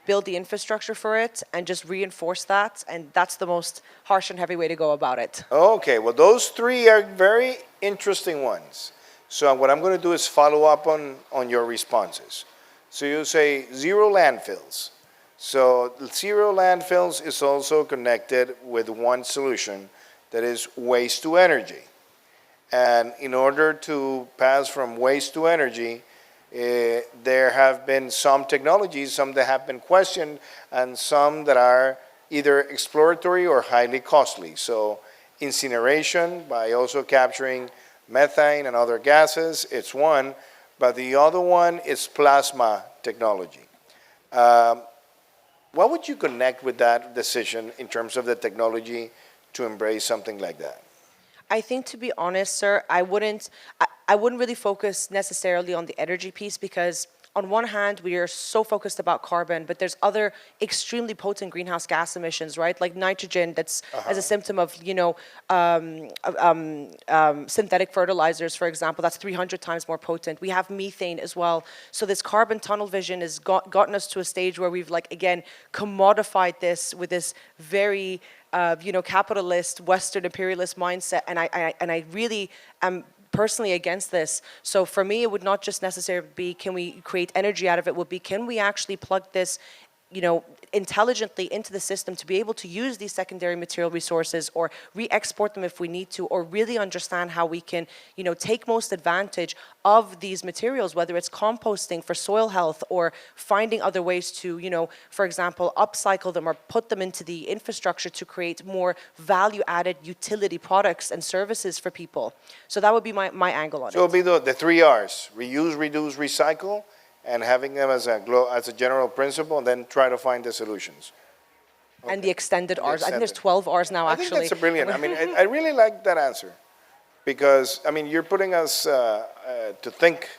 Speaker 2: Build the infrastructure for it and just reinforce that. And that's the most harsh and heavy way to go about it.
Speaker 1: Okay, well, those three are very interesting ones. So what I'm going to do is follow up on your responses. So you say zero landfills. So zero landfills is also connected with one solution, that is waste to energy. And in order to pass from waste to energy, there have been some technologies, some that have been questioned, and some that are either exploratory or highly costly. So incineration, by also capturing methane and other gases, it's one, but the other one is plasma technology. What would you connect with that decision in terms of the technology to embrace something like that?
Speaker 2: I think, to be honest, sir, I wouldn't really focus necessarily on the energy piece, because on one hand, we are so focused about carbon, but there's other extremely potent greenhouse gas emissions, right? Like nitrogen, that's as a symptom of, synthetic fertilizers, for example, that's 300 times more potent. We have methane as well. So this carbon tunnel vision has gotten us to a stage where we've, like, again, commodified this with this very, capitalist, Western imperialist mindset. And I really am personally against this. So for me, it would not just necessarily be, can we create energy out of it? Would be, can we actually plug this, intelligently into the system to be able to use these secondary material resources, or re-export them if we need to, or really understand how we can, take most advantage of these materials, whether it's composting for soil health, or finding other ways to, for example, upcycle them or put them into the infrastructure to create more value-added utility products and services for people. So that would be my angle on it.
Speaker 1: So it will be the three R's: reuse, reduce, recycle, and having them as a general principle, and then try to find the solutions.
Speaker 2: And the extended R's. I think there's
Speaker 1: extended.
Speaker 2: 12 R's now,
Speaker 1: I
Speaker 2: actually.
Speaker 1: think that's a brilliant. I mean, I really like that answer, because you're putting us to think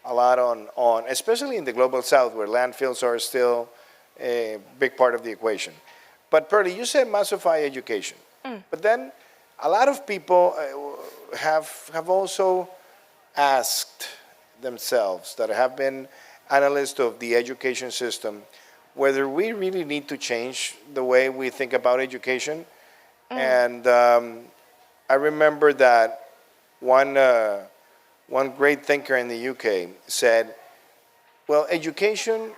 Speaker 1: a lot on, especially in the global south, where landfills are still a big part of the equation. But Pearly, you said massify education. But then a lot of people have also asked themselves that have been analysts of the education system whether we really need to change the way we think about education. And I remember that one great thinker in the UK said, well, education,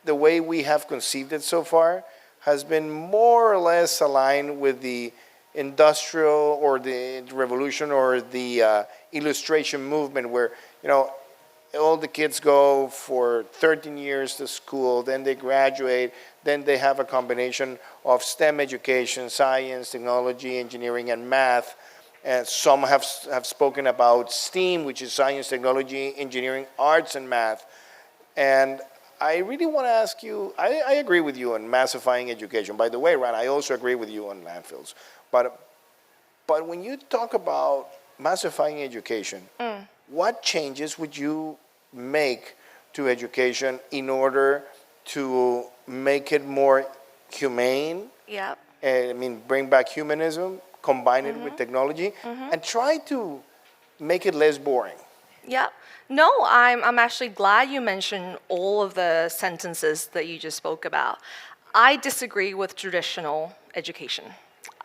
Speaker 1: the way we have conceived it so far, has been more or less aligned with the industrial or the revolution or the illustration movement where, all the kids go for 13 years to school, then they graduate, then they have a combination of STEM education, science, technology, engineering, and math. And some have spoken about STEAM, which is science, technology, engineering, arts, and math. And I really want to ask you, I agree with you on massifying education. By the way, Ron, I also agree with you on landfills. But when you talk about massifying education, what changes would you make to education in order to make it more humane?
Speaker 3: Yep.
Speaker 1: Bring back humanism, combine it with technology, and try to make it less boring.
Speaker 3: Yeah. No, I'm actually glad you mentioned all of the sentences that you just spoke about. I disagree with traditional education.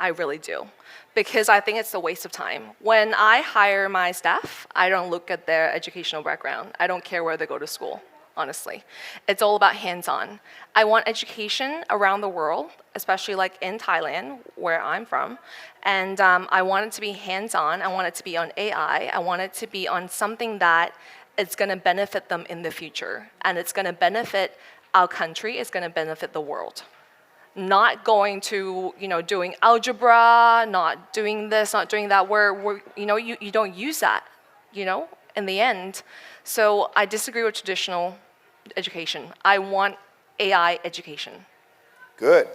Speaker 3: I really do. Because I think it's a waste of time. When I hire my staff, I don't look at their educational background. I don't care where they go to school, honestly. It's all about hands-on. I want education around the world, especially like in Thailand, where I'm from. And I want it to be hands-on. I want it to be on AI. I want it to be on something that is going to benefit them in the future. And it's going to benefit our country. It's going to benefit the world. Not going to, doing algebra, not doing this, not doing that, where you don't use that, in the end. So I disagree with traditional education. I want AI education.
Speaker 1: Good.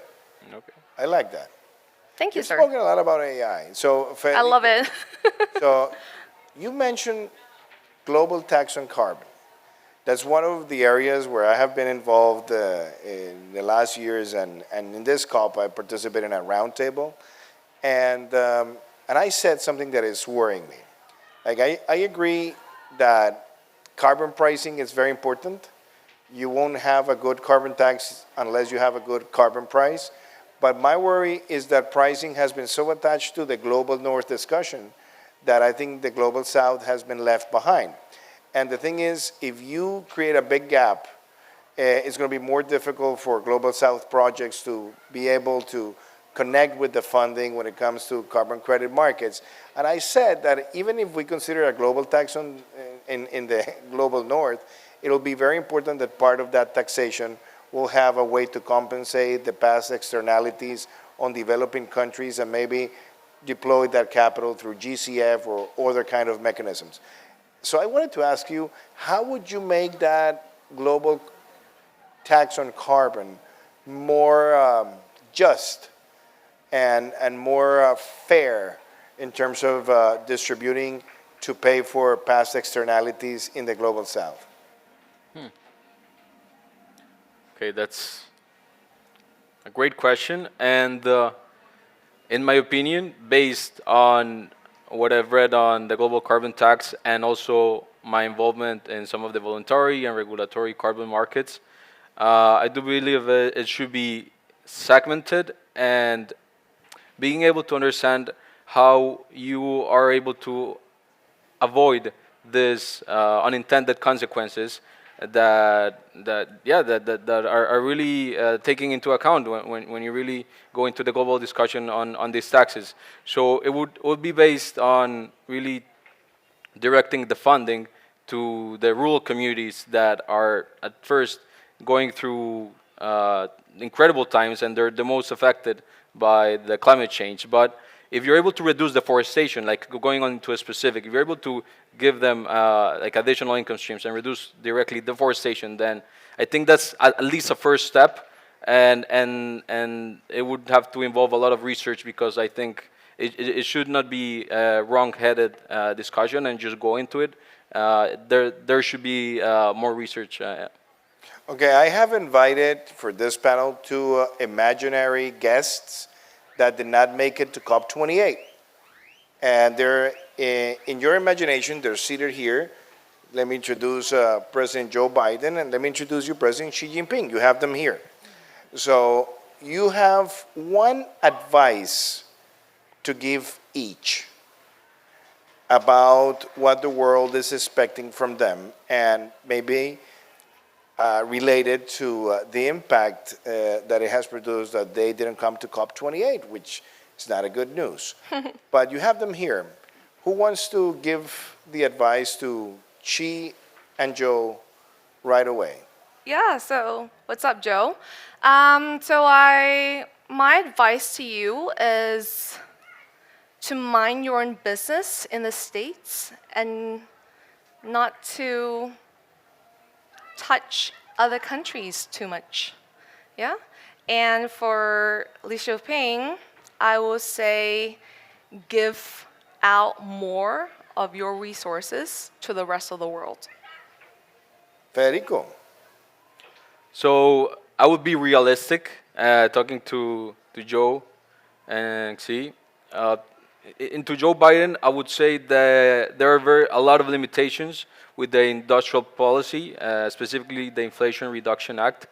Speaker 4: Okay.
Speaker 1: I like that.
Speaker 3: Thank you,
Speaker 1: You've
Speaker 3: sir.
Speaker 1: spoken a lot about AI. So,
Speaker 3: I love it.
Speaker 1: So you mentioned global tax on carbon. That's one of the areas where I have been involved in the last years, and in this COP, I participated in a roundtable, and I said something that is worrying me. Like I agree that carbon pricing is very important. You won't have a good carbon tax unless you have a good carbon price. But my worry is that pricing has been so attached to the global north discussion that I think the global south has been left behind. And the thing is, if you create a big gap, it's going to be more difficult for global south projects to be able to connect with the funding when it comes to carbon credit markets. And I said that even if we consider a global tax in the global north, it'll be very important that part of that taxation will have a way to compensate the past externalities on developing countries and maybe deploy that capital through GCF or other kind of mechanisms. So I wanted to ask you, how would you make that global tax on carbon more just and more fair in terms of distributing to pay for past externalities in the global south?
Speaker 4: Okay, that's a great question. And in my opinion, based on what I've read on the global carbon tax and also my involvement in some of the voluntary and regulatory carbon markets, I do believe it should be segmented and being able to understand how you are able to avoid this unintended consequences that are really taking into account when you really go into the global discussion on these taxes. So it would be based on really directing the funding to the rural communities that are at first going through incredible times and they're the most affected by the climate change. But if you're able to reduce deforestation, like going on to a specific, if you're able to give them like additional income streams and reduce directly deforestation, then I think that's at least a first step. And it would have to involve a lot of research because I think it should not be a wrong-headed discussion and just go into it. There should be more research.
Speaker 1: Okay, I have invited for this panel two imaginary guests that did not make it to COP28. And they're, in your imagination, they're seated here. Let me introduce President Joe Biden, and let me introduce you President Xi Jinping. You have them here. So you have one advice to give each about what the world is expecting from them, and maybe related to the impact that it has produced that they didn't come to COP28, which is not a good news. But you have them here. Who wants to give the advice to Chi and Joe right away?
Speaker 3: Yeah, so what's up, Joe? My advice to you is to mind your own business in the States and not to touch other countries too much. Yeah? And for Li Xiaoping, I will say give out more of your resources to the rest of the world.
Speaker 1: Federico.
Speaker 4: So I would be realistic, talking to Joe and Xi. Into Joe Biden, I would say that there are a lot of limitations with the industrial policy, specifically the Inflation Reduction Act.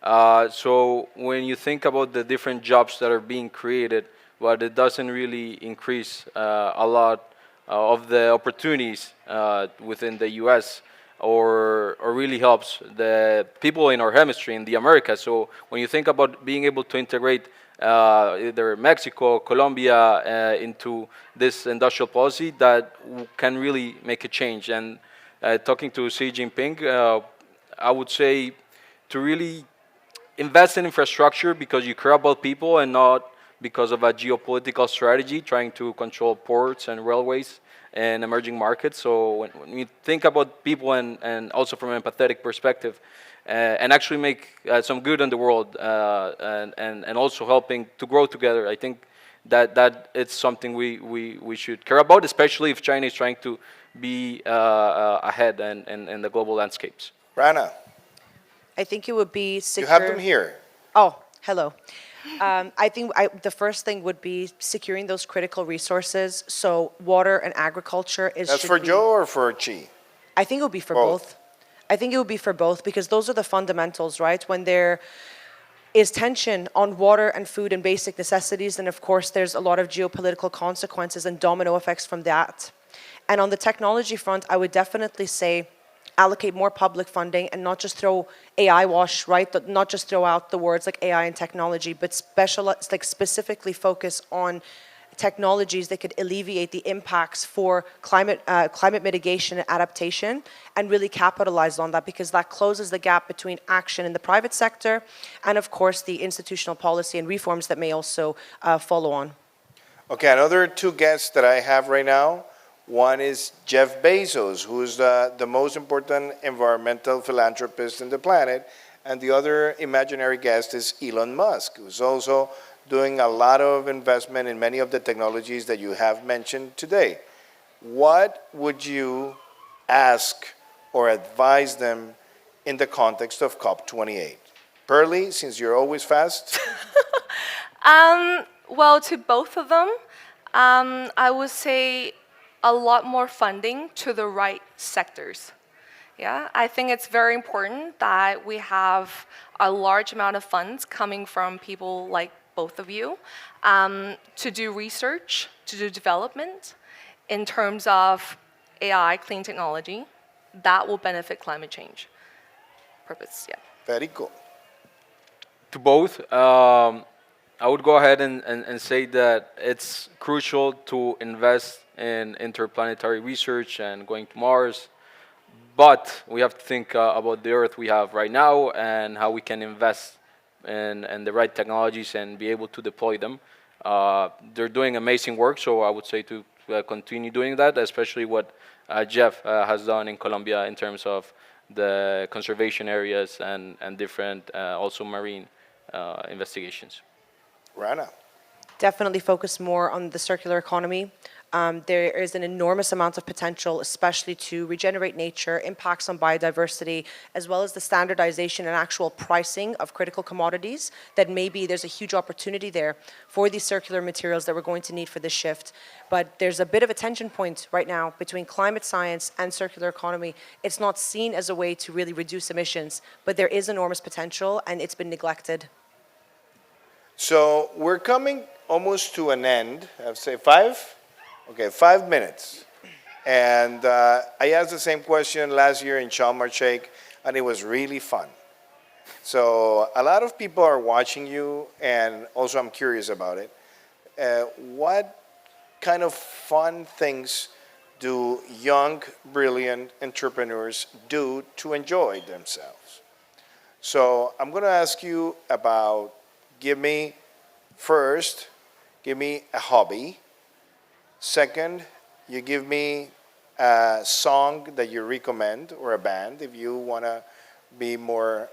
Speaker 4: So when you think about the different jobs that are being created, but it doesn't really increase a lot of the opportunities within the U.S. or really helps the people in our hemisphere, in the Americas. So when you think about being able to integrate either Mexico, Colombia into this industrial policy, that can really make a change. And talking to Xi Jinping, I would say to really invest in infrastructure because you care about people and not because of a geopolitical strategy trying to control ports and railways and emerging markets. So when you think about people and also from an empathetic perspective, and actually make some good in the world, and also helping to grow together, I think that it's something we should care about, especially if China is trying to be ahead in the global landscapes.
Speaker 1: Rana,
Speaker 2: I think it would be
Speaker 1: you have them here.
Speaker 2: Oh, hello. I think the first thing would be securing those critical resources. So water and agriculture is.
Speaker 1: That's for Joe or for Chi?
Speaker 2: I think it would be for
Speaker 1: Both.
Speaker 2: both. I think it would be for both because those are the fundamentals, right? When there is tension on water and food and basic necessities, then of course there's a lot of geopolitical consequences and domino effects from that. And on the technology front, I would definitely say allocate more public funding and not just throw AI wash, right? Not just throw out the words like AI and technology, but specifically focus on technologies that could alleviate the impacts for climate mitigation and adaptation, and really capitalize on that because that closes the gap between action in the private sector and, of course, the institutional policy and reforms that may also follow on.
Speaker 1: Okay, another two guests that I have right now. One is Jeff Bezos, who's the most important environmental philanthropist in the planet, and the other imaginary guest is Elon Musk, who's also doing a lot of investment in many of the technologies that you have mentioned today. What would you ask or advise them in the context of COP28? Pearly, since you're always fast.
Speaker 3: Well, to both of them, I would say a lot more funding to the right sectors. Yeah, I think it's very important that we have a large amount of funds coming from people like both of you to do research, to do development in terms of AI, clean technology, that will benefit climate change. Purpose, yeah.
Speaker 1: Very cool.
Speaker 4: To both, I would go ahead and say that it's crucial to invest in interplanetary research and going to Mars, but we have to think about the Earth we have right now and how we can invest in the right technologies and be able to deploy them. They're doing amazing work, so I would say to continue doing that, especially what Jeff has done in Colombia in terms of the conservation areas and different also marine investigations.
Speaker 1: Rana.
Speaker 2: Definitely focus more on the circular economy. There is an enormous amount of potential, especially to regenerate nature, impacts on biodiversity, as well as the standardization and actual pricing of critical commodities, that maybe there's a huge opportunity there for these circular materials that we're going to need for this shift. But there's a bit of a tension point right now between climate science and circular economy. It's not seen as a way to really reduce emissions, but there is enormous potential and it's been neglected.
Speaker 1: So we're coming almost to an end. I'd say 5? Okay, 5 minutes. And I asked the same question last year in Sharm el-Sheikh, and it was really fun. So a lot of people are watching you, and also I'm curious about it. What kind of fun things do young, brilliant entrepreneurs do to enjoy themselves? So I'm going to ask you about, give me a hobby. Second, you give me a song that you recommend, or a band if you want to be more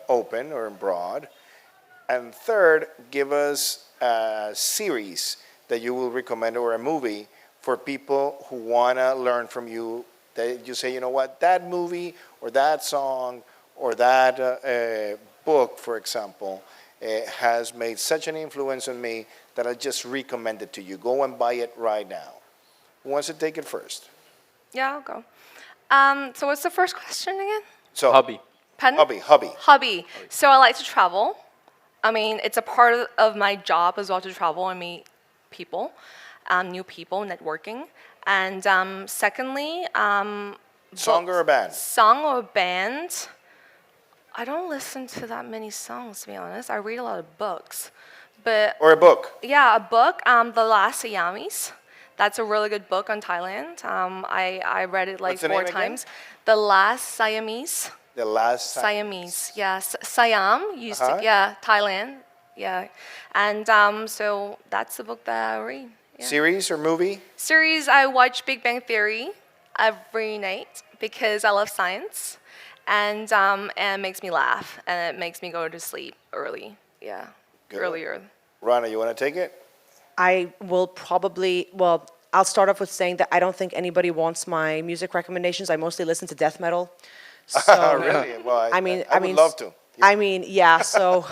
Speaker 1: open or broad. And third, give us a series that you will recommend, or a movie for people who want to learn from you. That you say, you know what, that movie or that song or that book, for example, has made such an influence on me that I just recommend it to you. Go and buy it right now. Who wants to take it first?
Speaker 3: Yeah, I'll go. So what's the first question again?
Speaker 1: So
Speaker 4: Hobby.
Speaker 3: Pardon?
Speaker 1: Hobby.
Speaker 3: Hobby. So I like to travel. I mean, it's a part of my job as well to travel and meet people, new people, networking. And secondly,
Speaker 1: Song or a band?
Speaker 3: song or band. I don't listen to that many songs, to be honest. I read a lot of books. But
Speaker 1: Or a book?
Speaker 3: yeah, a book, The Last Siamese. That's a really good book on Thailand. I read it like
Speaker 1: What's the
Speaker 3: 4
Speaker 1: name again?
Speaker 3: times. The Last Siamese.
Speaker 1: The Last
Speaker 3: Siamese, yeah. Siam used
Speaker 1: Uh-huh.
Speaker 3: to, yeah, Thailand, yeah. And so that's the book that I read. Yeah.
Speaker 1: Series or movie?
Speaker 3: Series, I watch Big Bang Theory every night because I love science. And it makes me laugh and it makes me go to sleep early. Yeah,
Speaker 1: Good.
Speaker 3: earlier.
Speaker 1: Rana, you want to take it?
Speaker 2: I will probably, well, I'll start off with saying that I don't think anybody wants my music recommendations. I mostly listen to death metal. So,
Speaker 1: Really? Well,
Speaker 2: I mean,
Speaker 1: I would love to.
Speaker 2: I mean, yeah. So,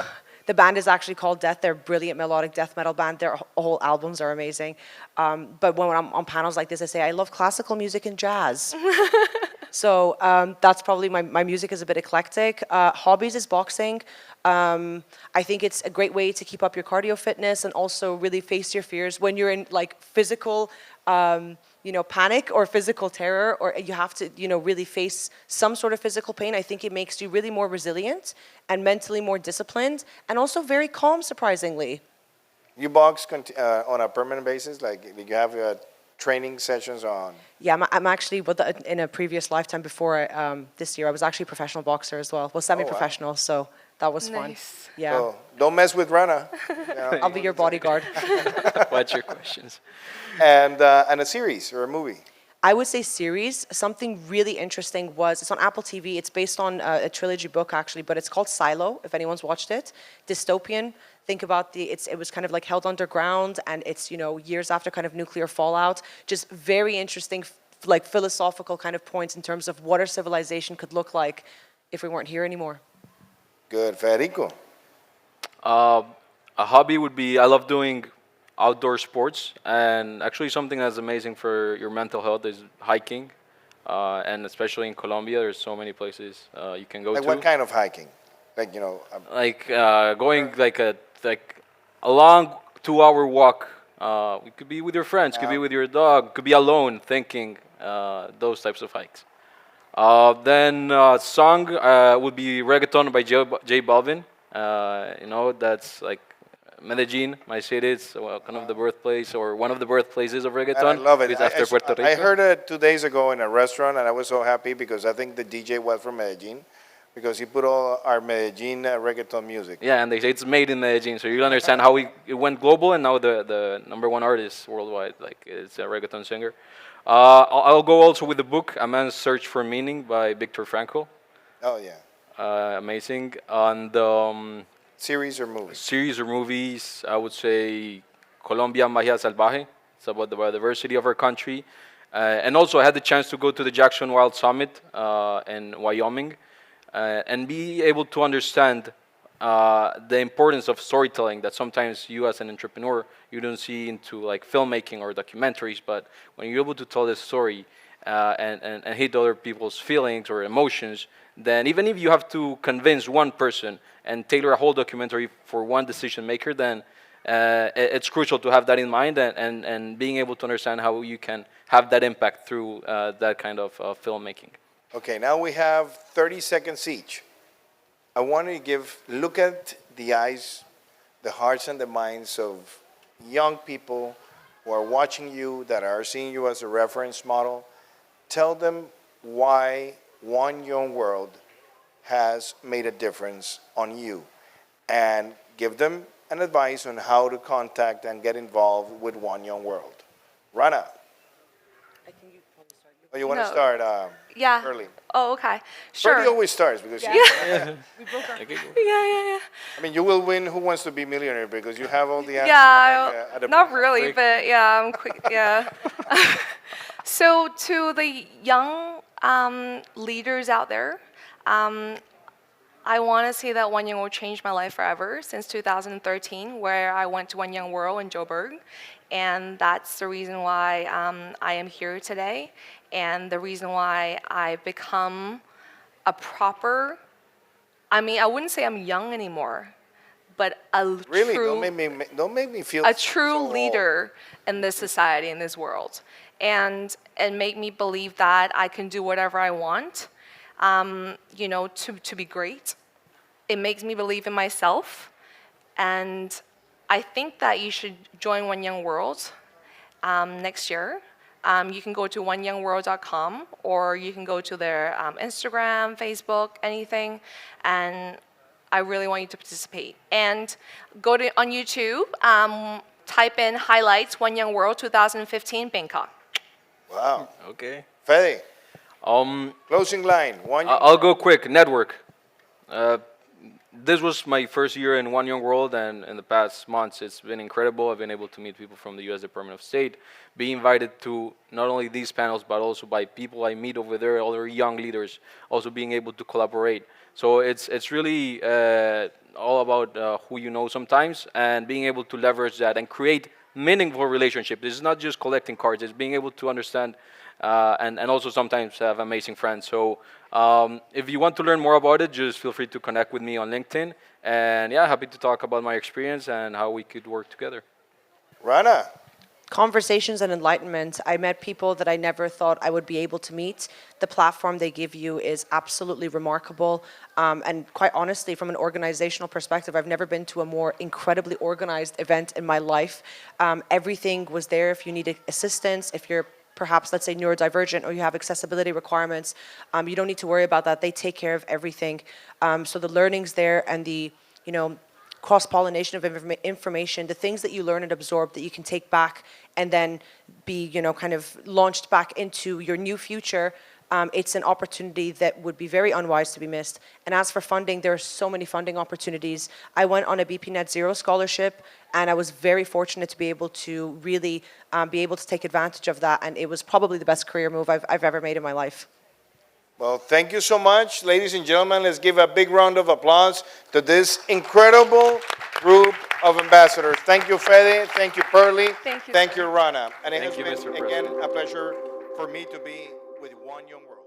Speaker 2: the band is actually called Death. They're a brilliant melodic death metal band. Their whole albums are amazing. But when I'm on panels like this, I say I love classical music and jazz. So that's probably my music is a bit eclectic. Hobbies is boxing. I think it's a great way to keep up your cardio fitness and also really face your fears when you're in like physical, panic or physical terror, or you have to, really face some sort of physical pain. I think it makes you really more resilient and mentally more disciplined and also very calm, surprisingly.
Speaker 1: You box on a permanent basis? Like you have training sessions on?
Speaker 2: Yeah, I'm actually, in a previous lifetime before this year, I was actually a professional boxer as well. Well, semi-professional, so that was fun.
Speaker 3: Nice.
Speaker 2: Yeah,
Speaker 1: So don't mess with Rana.
Speaker 2: I'll be your bodyguard.
Speaker 4: What's your questions?
Speaker 1: And a series or a movie?
Speaker 2: I would say series. Something really interesting it's on Apple TV. It's based on a trilogy book actually, but it's called Silo, if anyone's watched it. Dystopian. Think about it was kind of like held underground and it's, years after kind of nuclear fallout. Just very interesting, like philosophical kind of points in terms of what our civilization could look like if we weren't here anymore.
Speaker 1: Good. Federico?
Speaker 4: A hobby would be, I love doing outdoor sports, and actually something that's amazing for your mental health is hiking, and especially in Colombia, there's so many places you can go
Speaker 1: Like
Speaker 4: to.
Speaker 1: what kind of hiking? Like,
Speaker 4: Like going like a long 2-hour walk. It could be with your friends, could be with your dog, could be alone thinking. Those types of hikes. Then song would be reggaeton by J Balvin. That's like Medellin, my city. It's kind of the birthplace or one of the birthplaces of reggaeton.
Speaker 1: and I love it.
Speaker 4: It's after Puerto Rico.
Speaker 1: I heard it 2 days ago in a restaurant, and I was so happy because I think the DJ was from Medellin, because he put all our Medellin reggaeton music.
Speaker 4: Yeah, and they say it's made in Medellin, so you understand how it went global, and now the number one artist worldwide, like it's a reggaeton singer. I'll go also with the book A Man's Search for Meaning by Viktor Frankl.
Speaker 1: Oh, yeah.
Speaker 4: Amazing. And
Speaker 1: Series or movies?
Speaker 4: series or movies, I would say Colombia Magia Salvaje. It's about the biodiversity of our country. And also, I had the chance to go to the Jackson Wild Summit in Wyoming and be able to understand the importance of storytelling that sometimes you as an entrepreneur, you don't see into like filmmaking or documentaries, but when you're able to tell this story and hit other people's feelings or emotions, then even if you have to convince one person and tailor a whole documentary for one decision maker, then it's crucial to have that in mind and being able to understand how you can have that impact through that kind of filmmaking.
Speaker 1: Okay, now we have 30 seconds each. I want to look at the eyes, the hearts and the minds of young people who are watching you, that are seeing you as a reference model. Tell them why One Young World has made a difference on you, and give them an advice on how to contact and get involved with One Young World. Rana, oh, you want to
Speaker 3: No.
Speaker 1: start
Speaker 3: Yeah.
Speaker 1: early?
Speaker 3: Oh, okay. Sure.
Speaker 1: Freddie always starts because
Speaker 3: Yeah.
Speaker 1: yeah,
Speaker 3: Yeah.
Speaker 1: I mean, you will win Who Wants to Be Millionaire because you have all the answers.
Speaker 3: Yeah,
Speaker 1: at a
Speaker 3: not
Speaker 1: break.
Speaker 3: really, but yeah, I'm quick. Yeah. So to the young leaders out there, I want to say that One Young World changed my life forever since 2013, where I went to One Young World in Joburg, and that's the reason why I am here today, and the reason why I've become a proper. I mean, I wouldn't say I'm young anymore, but a
Speaker 1: Really,
Speaker 3: true
Speaker 1: don't make me feel
Speaker 3: a true
Speaker 1: so old.
Speaker 3: leader in this society, in this world, and make me believe that I can do whatever I want, to be great. It makes me believe in myself, and I think that you should join One Young World next year. You can go to oneyoungworld.com, or you can go to their Instagram, Facebook, anything, and I really want you to participate. And go on YouTube, type in highlights One Young World 2015 Bangkok.
Speaker 1: Wow.
Speaker 4: Okay.
Speaker 1: Fede,
Speaker 4: Um,
Speaker 1: closing line.
Speaker 4: I'll go quick. Network. This was my first year in One Young World, and in the past months, it's been incredible. I've been able to meet people from the U.S. Department of State, be invited to not only these panels, but also by people I meet over there, other young leaders, also being able to collaborate. So it's really all about who you know sometimes, and being able to leverage that and create meaningful relationships. It's not just collecting cards, it's being able to understand and also sometimes have amazing friends. So if you want to learn more about it, just feel free to connect with me on LinkedIn. And yeah, happy to talk about my experience and how we could work together.
Speaker 1: Rana,
Speaker 2: Conversations and enlightenment. I met people that I never thought I would be able to meet. The platform they give you is absolutely remarkable. And quite honestly, from an organizational perspective, I've never been to a more incredibly organized event in my life. Everything was there if you needed assistance, if you're perhaps, let's say, neurodivergent or you have accessibility requirements, you don't need to worry about that. They take care of everything. So the learnings there and the, cross-pollination of information, the things that you learn and absorb that you can take back and then be, kind of launched back into your new future, it's an opportunity that would be very unwise to be missed. And as for funding, there are so many funding opportunities. I went on a BP Net Zero scholarship, and I was very fortunate to be able to really be able to take advantage of that, and it was probably the best career move I've ever made in my life.
Speaker 1: well, thank you so much. Ladies and gentlemen, let's give a big round of applause to this incredible group of ambassadors. Thank you, Fede. Thank you, Pearly.
Speaker 3: Thank you,
Speaker 1: Thank
Speaker 3: sir.
Speaker 1: you, Rana. And it
Speaker 4: Thank
Speaker 1: has
Speaker 4: you,
Speaker 1: been,
Speaker 4: Mr.
Speaker 1: again,
Speaker 4: President.
Speaker 1: a pleasure for me to be with One Young World.